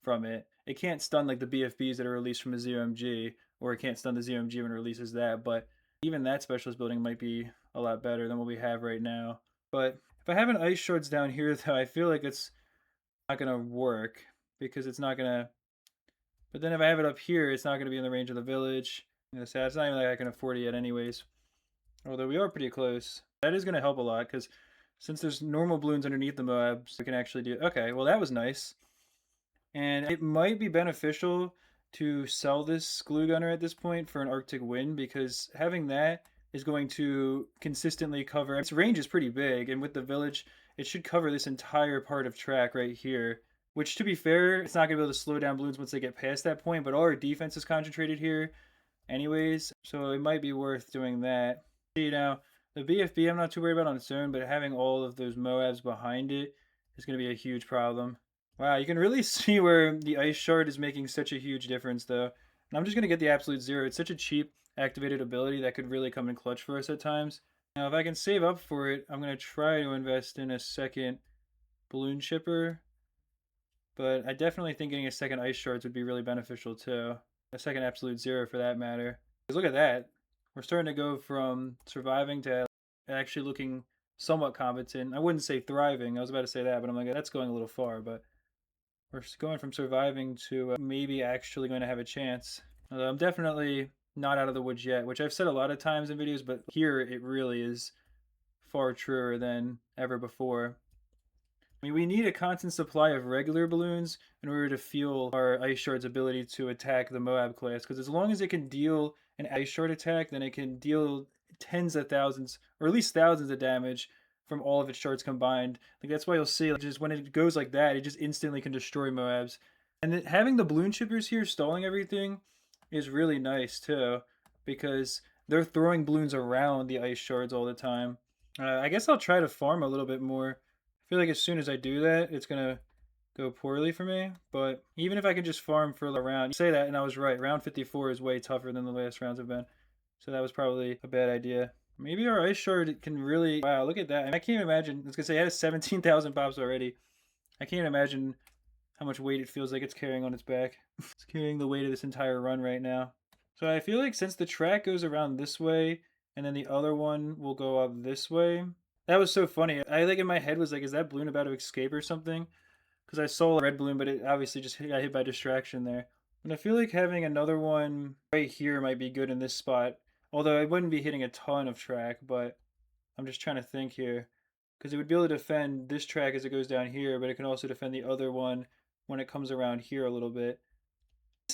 from it. It can't stun like the BFBs that are released from a ZOMG, or it can't stun the ZOMG when it releases that, but even that specialist building might be a lot better than what we have right now. But if I have an ice shards down here though, I feel like it's not gonna work because it's not gonna, but then if I have it up here, it's not gonna be in the range of the village. It's not even like I can afford it yet anyways. Although we are pretty close. That is gonna help a lot because since there's normal balloons underneath the MOABs, we can actually do, okay, well that was nice. And it might be beneficial to sell this glue gunner at this point for an Arctic Wind because having that is going to consistently cover, its range is pretty big, and with the village, it should cover this entire part of track right here. which to be fair, it's not going to be able to slow down Bloons once they get past that point, but all our defense is concentrated here anyways, so it might be worth doing that. See, now, the BFB I'm not too worried about on its own, but having all of those MOABs behind it is going to be a huge problem. Wow, you can really see where the Ice Shard is making such a huge difference, though. And I'm just going to get the Absolute Zero. It's such a cheap activated ability that could really come in clutch for us at times. Now, if I can save up for it, I'm going to try to invest in a second Balloon Chipper. But I definitely think getting a second Ice Shards would be really beneficial, too. A second Absolute Zero, for that matter. Because look at that. We're starting to go from surviving to actually looking somewhat competent. I wouldn't say thriving. I was about to say that, but I'm like, that's going a little far. But we're going from surviving to maybe actually going to have a chance. Although I'm definitely not out of the woods yet, which I've said a lot of times in videos, but here it really is far truer than ever before. I mean, we need a constant supply of regular balloons in order to fuel our Ice Shard's ability to attack the MOAB class, because as long as it can deal an Ice Shard attack, then it can deal tens of thousands, or at least thousands of damage from all of its shards combined. Like, that's why you'll see, like, just when it goes like that, it just instantly can destroy MOABs. And then having the balloon chippers here stalling everything is really nice too, because they're throwing balloons around the Ice Shards all the time. I guess I'll try to farm a little bit more. I feel like as soon as I do that, it's going to go poorly for me. But even if I can just farm for a round, you say that, and I was right. Round 54 is way tougher than the last rounds have been. So that was probably a bad idea. Maybe our Ice Shard can really... Wow, look at that. And I can't imagine... I was going to say, it has 17,000 pops already. I can't imagine how much weight it feels like it's carrying on its back. It's carrying the weight of this entire run right now. So I feel like since the track goes around this way, and then the other one will go up this way. That was so funny. I like in my head was like, is that balloon about to escape or something? Because I saw a red balloon, but it obviously just got hit by distraction there. And I feel like having another one right here might be good in this spot. Although I wouldn't be hitting a ton of track, but I'm just trying to think here. Because it would be able to defend this track as it goes down here, but it can also defend the other one when it comes around here a little bit.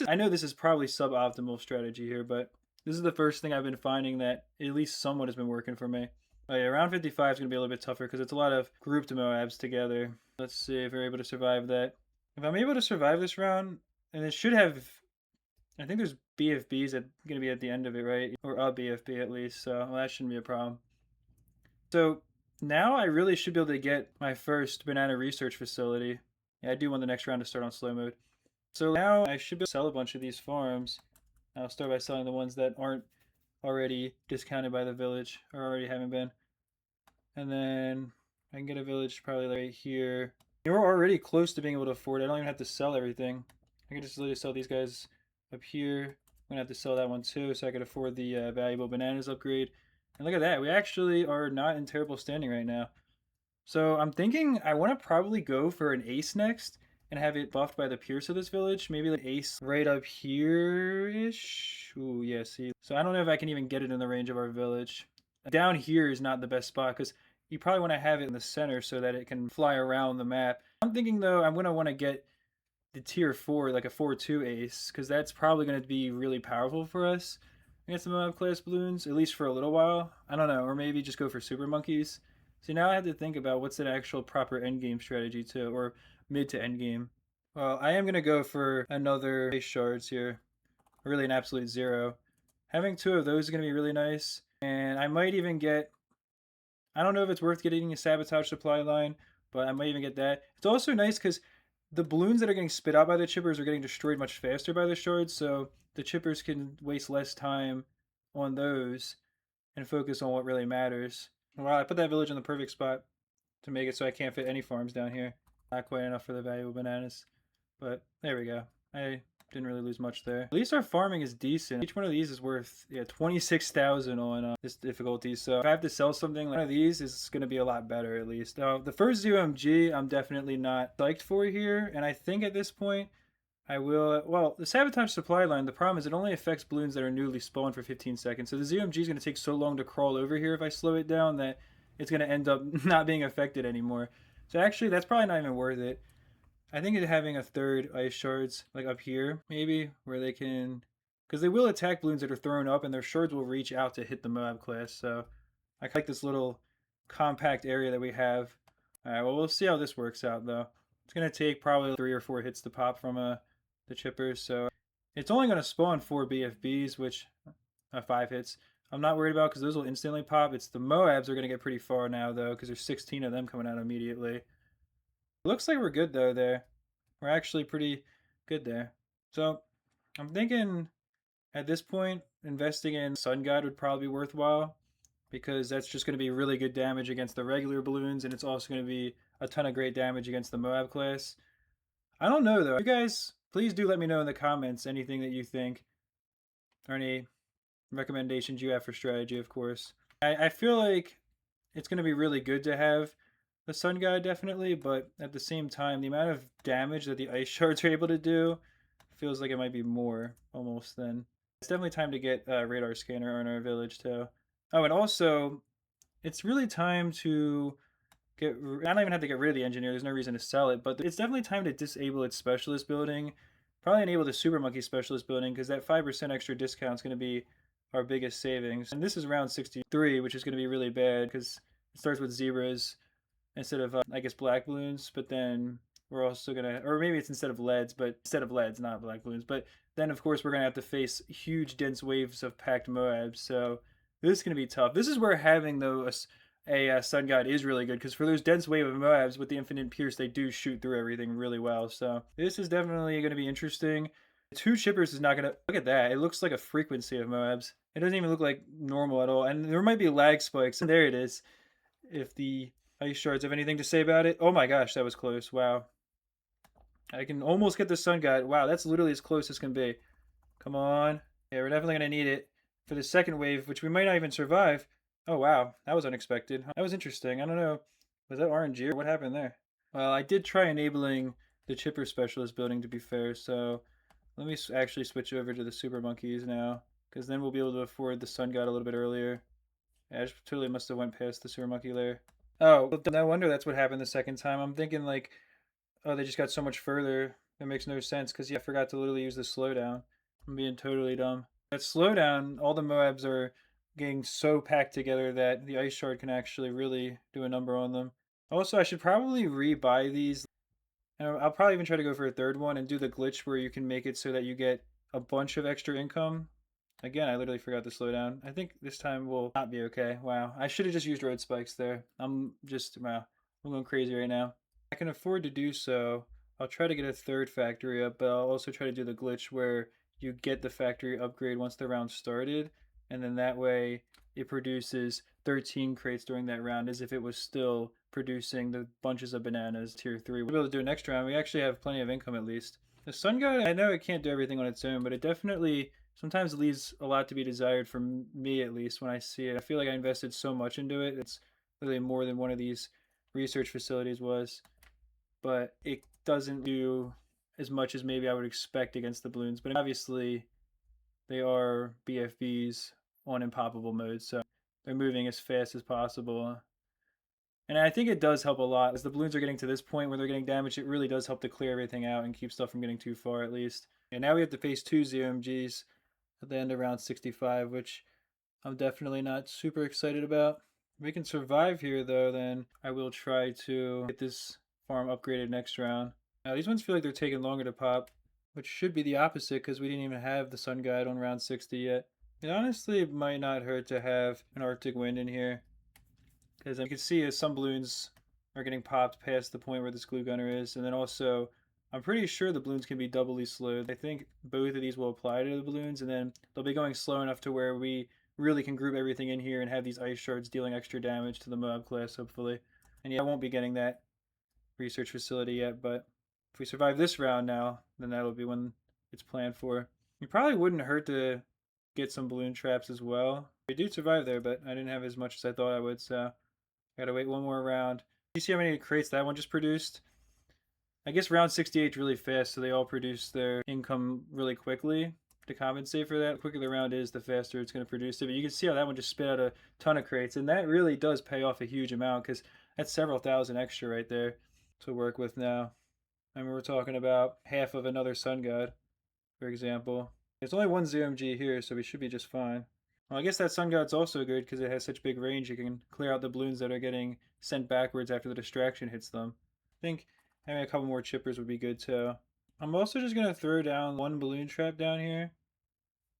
I know this is probably suboptimal strategy here, but this is the first thing I've been finding that at least somewhat has been working for me. Oh yeah, round 55 is going to be a little bit tougher because it's a lot of grouped MOABs together. Let's see if we're able to survive that. If I'm able to survive this round, and it should have... I think there's BFBs that are going to be at the end of it, right? Or a BFB at least, so well, that shouldn't be a problem. So now I really should be able to get my first banana research facility. Yeah, I do want the next round to start on slow mode. So now I should be able to sell a bunch of these farms. I'll start by selling the ones that aren't already discounted by the village, or already haven't been. And then I can get a village probably right here. We're already close to being able to afford it. I don't even have to sell everything. I can just literally sell these guys up here. I'm going to have to sell that one too, so I can afford the valuable bananas upgrade. And look at that. We actually are not in terrible standing right now. So I'm thinking I want to probably go for an ace next and have it buffed by the Pierce of this village. Maybe the ace right up here-ish. Ooh, yeah, see. So I don't know if I can even get it in the range of our village. Down here is not the best spot because you probably want to have it in the center so that it can fly around the map. I'm thinking, though, I'm going to want to get the tier 4, like a 4-2 ace, because that's probably going to be really powerful for us against the MOAB class balloons, at least for a little while. I don't know, or maybe just go for super monkeys. So now I have to think about what's an actual proper endgame strategy too, or mid to endgame. Well, I am going to go for another Ice Shards here, really an absolute zero. Having 2 of those is going to be really nice, and I might even get... I don't know if it's worth getting a sabotage supply line, but I might even get that. It's also nice because the balloons that are getting spit out by the chippers are getting destroyed much faster by the shards, so the chippers can waste less time on those and focus on what really matters. Wow, I put that village in the perfect spot to make it so I can't fit any farms down here. Not quite enough for the valuable bananas, but there we go. I didn't really lose much there. At least our farming is decent. Each one of these is worth 26,000 on this difficulty. So if I have to sell something, like one of these is going to be a lot better at least. The first ZOMG I'm definitely not psyched for here, and I think at this point I will... Well, the sabotage supply line, the problem is it only affects balloons that are newly spawned for 15 seconds. So the ZOMG is going to take so long to crawl over here if I slow it down that it's going to end up not being affected anymore. So actually that's probably not even worth it. I think having a third Ice Shards, like up here, maybe, where they can... Because they will attack balloons that are thrown up, and their shards will reach out to hit the MOAB class, so... I like this little compact area that we have. Alright, well, we'll see how this works out, though. It's going to take probably 3 or 4 hits to pop from the chippers, so it's only going to spawn 4 BFBs, which 5 hits. I'm not worried about because those will instantly pop. It's the MOABs are going to get pretty far now, though, because there's 16 of them coming out immediately. Looks like we're good, though, there. We're actually pretty good there. So I'm thinking at this point, investing in Sun God would probably be worthwhile because that's just going to be really good damage against the regular balloons, and it's also going to be a ton of great damage against the MOAB class. I don't know, though. You guys, please do let me know in the comments anything that you think or any recommendations you have for strategy, of course. I feel like it's going to be really good to have the Sun God, definitely, but at the same time, the amount of damage that the Ice Shards are able to do feels like it might be more, almost, than... It's definitely time to get a radar scanner on our village, too. Oh, and also, it's really time to get... I don't even have to get rid of the engineer, there's no reason to sell it, but it's definitely time to disable its specialist building. Probably enable the Super Monkey specialist building, because that 5% extra discount is going to be our biggest savings. And this is round 63, which is going to be really bad, because it starts with zebras instead of, I guess, black balloons, but then we're also going to... Or maybe it's instead of leads, not black balloons. But then, of course, we're going to have to face huge, dense waves of packed MOABs, so this is going to be tough. This is where having, though, a Sun God is really good, because for those dense wave of MOABs with the Infinite Pierce, they do shoot through everything really well. So this is definitely going to be interesting. 2 chippers is not going to... Look at that. It looks like a frequency of MOABs. It doesn't even look like normal at all. And there might be lag spikes. And there it is. If the Ice Shards have anything to say about it. Oh my gosh, that was close. Wow. I can almost get the Sun God. Wow, that's literally as close as can be. Come on. Yeah, we're definitely going to need it for the second wave, which we might not even survive. Oh, wow. That was unexpected. That was interesting. I don't know. Was that RNG or what happened there? Well, I did try enabling the chipper specialist building, to be fair, so let me actually switch over to the Super Monkeys now, because then we'll be able to afford the Sun God a little bit earlier. Yeah, I just totally must have went past the Super Monkey layer. Oh, no wonder that's what happened the second time. I'm thinking like, oh, they just got so much further. It makes no sense, because yeah, I forgot to literally use the slowdown. I'm being totally dumb. That slowdown, all the MOABs are getting so packed together that the Ice Shard can actually really do a number on them. Also, I should probably re-buy these. And I'll probably even try to go for a third one and do the glitch where you can make it so that you get a bunch of extra income. Again, I literally forgot to slow down. I think this time will not be okay. Wow, I should have just used road spikes there. I'm going crazy right now. I can afford to do so. I'll try to get a third factory up, but I'll also try to do the glitch where you get the factory upgrade once the round started, and then that way it produces 13 crates during that round as if it was still producing the bunches of bananas tier 3. We'll be able to do it next round. We actually have plenty of income at least. The Sun God, I know it can't do everything on its own, but it definitely sometimes leaves a lot to be desired from me, at least, when I see it. I feel like I invested so much into it. It's really more than one of these research facilities was, but it doesn't do as much as maybe I would expect against the Bloons. But obviously, they are BFBs on Impoppable mode, so they're moving as fast as possible. And I think it does help a lot. As the Bloons are getting to this point where they're getting damaged, it really does help to clear everything out and keep stuff from getting too far, at least. And now we have to face 2 ZOMGs at the end of round 65, which I'm definitely not super excited about. If we can survive here, though, then I will try to get this farm upgraded next round. Now, these ones feel like they're taking longer to pop, which should be the opposite because we didn't even have the Sun Guide on round 60 yet. It honestly might not hurt to have an Arctic Wind in here, because you can see as some balloons are getting popped past the point where this glue gunner is, and then also I'm pretty sure the balloons can be doubly slowed. I think both of these will apply to the balloons, and then they'll be going slow enough to where we really can group everything in here and have these ice shards dealing extra damage to the MOAB class, hopefully. And yeah, I won't be getting that research facility yet, but if we survive this round now, then that'll be when it's planned for. It probably wouldn't hurt to get some balloon traps as well. We did survive there, but I didn't have as much as I thought I would, so I gotta wait one more round. You see how many crates that one just produced? I guess round 68 is really fast, so they all produce their income really quickly to compensate for that. The quicker the round is, the faster it's going to produce it. But you can see how that one just spit out a ton of crates, and that really does pay off a huge amount because that's several thousand extra right there to work with now. I mean, we're talking about half of another Sun God, for example. There's only one ZMG here, so we should be just fine. Well, I guess that Sun God's also good because it has such big range. You can clear out the balloons that are getting sent backwards after the distraction hits them. I think Maybe a couple more chippers would be good too. I'm also just going to throw down one balloon trap down here.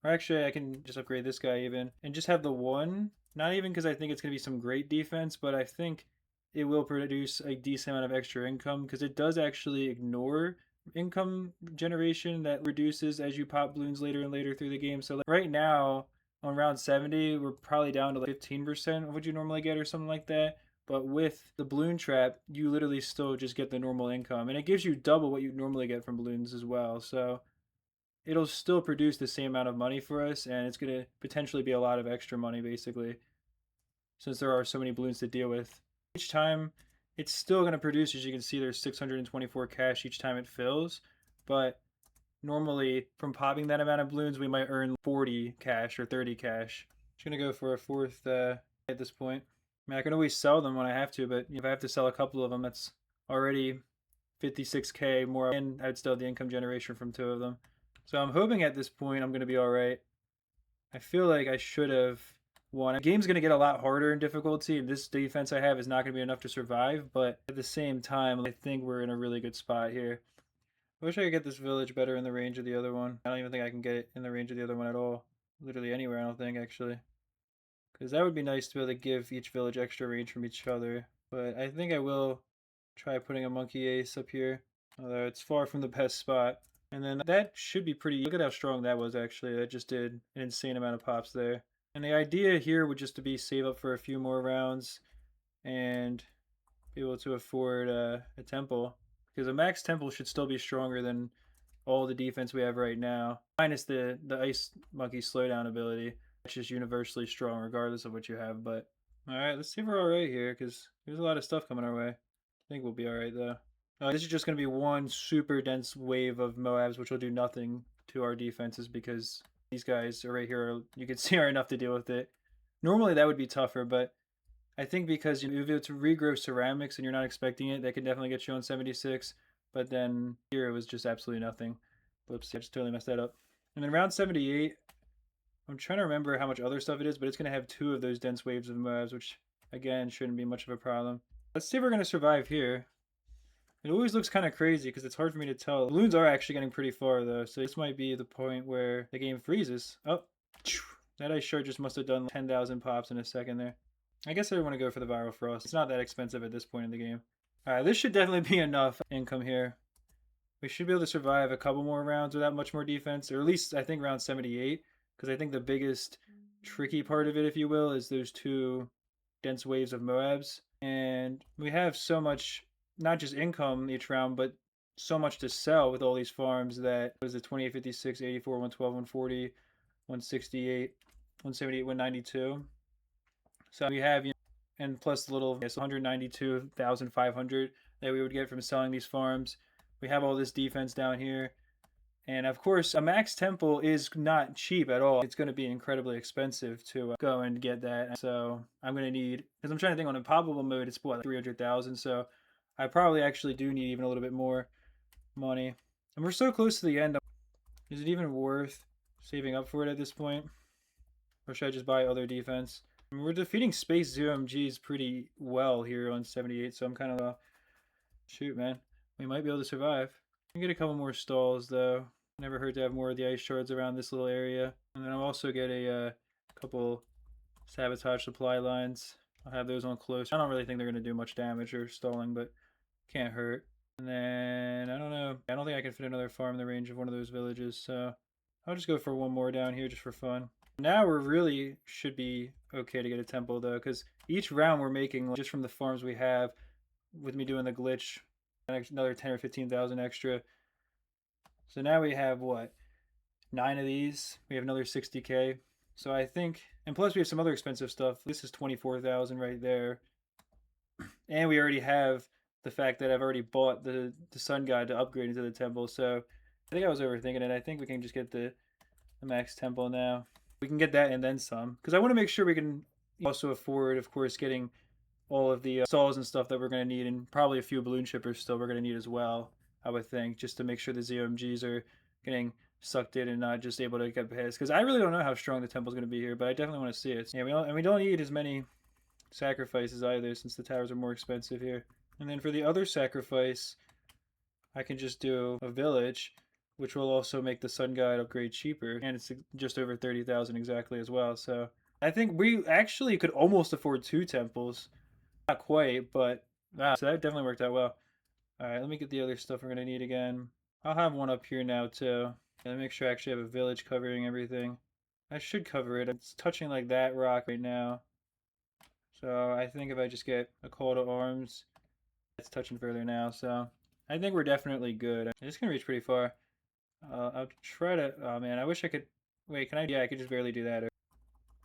Or actually, I can just upgrade this guy even. And just have the one. Not even because I think it's going to be some great defense, but I think it will produce a decent amount of extra income because it does actually ignore income generation that reduces as you pop balloons later and later through the game. So like right now, on round 70, we're probably down to like 15% of what you normally get or something like that. But with the balloon trap, you literally still just get the normal income. And it gives you double what you normally get from balloons as well. So it'll still produce the same amount of money for us, and it's going to potentially be a lot of extra money, basically, since there are so many balloons to deal with. Each time, it's still going to produce, as you can see, there's 624 cash each time it fills, but normally, from popping that amount of balloons, we might earn 40 cash or 30 cash. Just going to go for a fourth at this point. I mean, I can always sell them when I have to, but if I have to sell a couple of them, that's already 56k more, and I'd still have the income generation from 2 of them. So I'm hoping at this point I'm going to be all right. I feel like I should have won. The game's going to get a lot harder in difficulty, and this defense I have is not going to be enough to survive, but at the same time, I think we're in a really good spot here. I wish I could get this village better in the range of the other one. I don't even think I can get it in the range of the other one at all. Literally anywhere, I don't think, actually. Because that would be nice to be able to give each village extra range from each other. But I think I will try putting a monkey ace up here, although it's far from the best spot. And then that should be pretty, look at how strong that was actually. That just did an insane amount of pops there. And the idea here would just to be save up for a few more rounds and be able to afford a temple. Because a max temple should still be stronger than all the defense we have right now. Minus the ice monkey slowdown ability, which is universally strong regardless of what you have. But alright, let's see if we're alright here because there's a lot of stuff coming our way. I think we'll be alright though. This is just going to be one super dense wave of MOABs, which will do nothing to our defenses because these guys are right here. You can see are enough to deal with it. Normally that would be tougher, but I think because if it's regrow ceramics and you're not expecting it, that could definitely get you on 76. But then here it was just absolutely nothing. Whoops, I just totally messed that up. And then round 78, I'm trying to remember how much other stuff it is, but it's going to have 2 of those dense waves of MOABs, which again shouldn't be much of a problem. Let's see if we're going to survive here. It always looks kind of crazy because it's hard for me to tell. Balloons are actually getting pretty far though, so this might be the point where the game freezes. Oh, that ice shard just must have done 10,000 pops in a second there. I guess I want to go for the viral frost. It's not that expensive at this point in the game. Alright, this should definitely be enough income here. We should be able to survive a couple more rounds without much more defense, or at least I think round 78, because I think the biggest tricky part of it, if you will, is those 2 dense waves of MOABs. And we have so much, not just income each round, but so much to sell with all these farms that, what is it, 28, 56, 84, 112, 140, 168, 178, 192. So we have, and plus the little 192,500 that we would get from selling these farms. We have all this defense down here. And of course, a max temple is not cheap at all. It's going to be incredibly expensive to go and get that. So I'm going to need, because I'm trying to think on Impoppable mode, it's what, 300,000. So I probably actually do need even a little bit more money. And we're so close to the end. Is it even worth saving up for it at this point? Or should I just buy other defense? I mean, we're defeating space ZOMGs pretty well here on 78. So I'm kind of, shoot, man. We might be able to survive. I can get a couple more stalls though. Never hurt to have more of the ice shards around this little area. And then I'll also get a couple sabotage supply lines. I'll have those on close. I don't really think they're going to do much damage or stalling, but can't hurt. And then, I don't know. I don't think I can fit another farm in the range of one of those villages, so I'll just go for one more down here just for fun. Now we're really should be okay to get a temple though, because each round we're making just from the farms we have, with me doing the glitch, another 10 or 15,000 extra. So now we have what, 9 of these. We have another 60k. So I think, and plus we have some other expensive stuff. This is 24,000 right there, and we already have the fact that I've already bought the sun god to upgrade into the temple. So I think I was overthinking it. I think we can just get the max temple now. We can get that and then some, because I want to make sure we can also afford, of course, getting all of the stalls and stuff that we're going to need, and probably a few balloon shippers still we're going to need as well, I would think, just to make sure the ZOMGs are getting sucked in and not just able to get past. Because I really don't know how strong the temple's going to be here, but I definitely want to see it. Yeah, we don't need as many sacrifices either, since the towers are more expensive here. And then for the other sacrifice, I can just do a village, which will also make the sun guide upgrade cheaper, and it's just over 30,000 exactly as well. So I think we actually could almost afford 2 temples. Not quite, but so that definitely worked out well. All right, let me get the other stuff we're gonna need again. I'll have one up here now too. Let me make sure I actually have a village covering everything. I should cover it. It's touching like that rock right now. So I think if I just get a call to arms, it's touching further now. So I think we're definitely good. It's gonna reach pretty far. I'll try to. Oh man, I wish I could. Wait, can I? Yeah, I could just barely do that.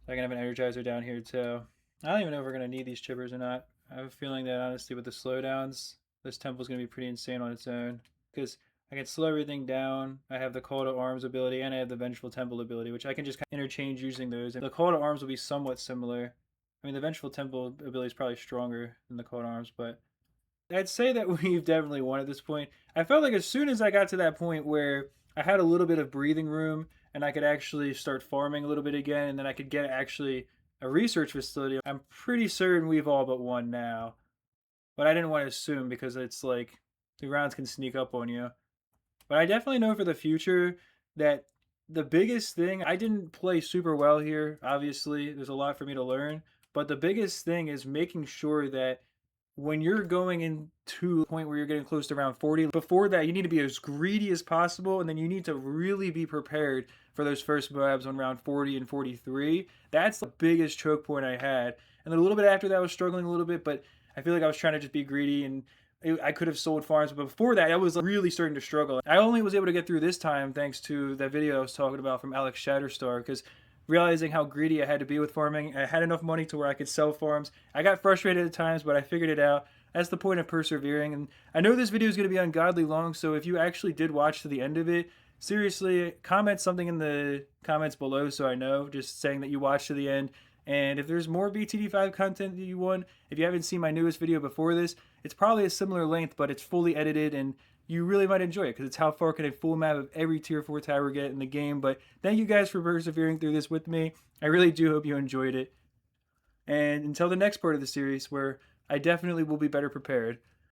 I can have an energizer down here too. I don't even know if we're gonna need these chippers or not. I have a feeling that honestly, with the slowdowns, this temple's gonna be pretty insane on its own. Because I can slow everything down. I have the call to arms ability, and I have the vengeful temple ability, which I can just kind of interchange using those. And the call to arms will be somewhat similar. I mean, the vengeful temple ability is probably stronger than the call to arms, but I'd say that we've definitely won at this point. I felt like as soon as I got to that point where I had a little bit of breathing room and I could actually start farming a little bit again, and then I could get actually a research facility, I'm pretty certain we've all but won now. But I didn't want to assume because it's like the rounds can sneak up on you. But I definitely know for the future that the biggest thing, I didn't play super well here, obviously. There's a lot for me to learn. But the biggest thing is making sure that when you're going into a point where you're getting close to round 40, before that, you need to be as greedy as possible, and then you need to really be prepared for those first MOABs on round 40 and 43. That's the biggest choke point I had. And then a little bit after that, I was struggling a little bit, but I feel like I was trying to just be greedy, and I could have sold farms, but before that, I was really starting to struggle. I only was able to get through this time thanks to that video I was talking about from Alex Shatterstar, because realizing how greedy I had to be with farming, I had enough money to where I could sell farms. I got frustrated at times, but I figured it out. That's the point of persevering. And I know this video is going to be ungodly long, so if you actually did watch to the end of it, seriously, comment something in the comments below so I know, just saying that you watched to the end. And if there's more BTD5 content that you want, if you haven't seen my newest video before this, it's probably a similar length, but it's fully edited and you really might enjoy it because it's how far can a full map of every tier 4 tower get in the game. But thank you guys for persevering through this with me. I really do hope you enjoyed it. And until the next part of the series where I definitely will be better prepared,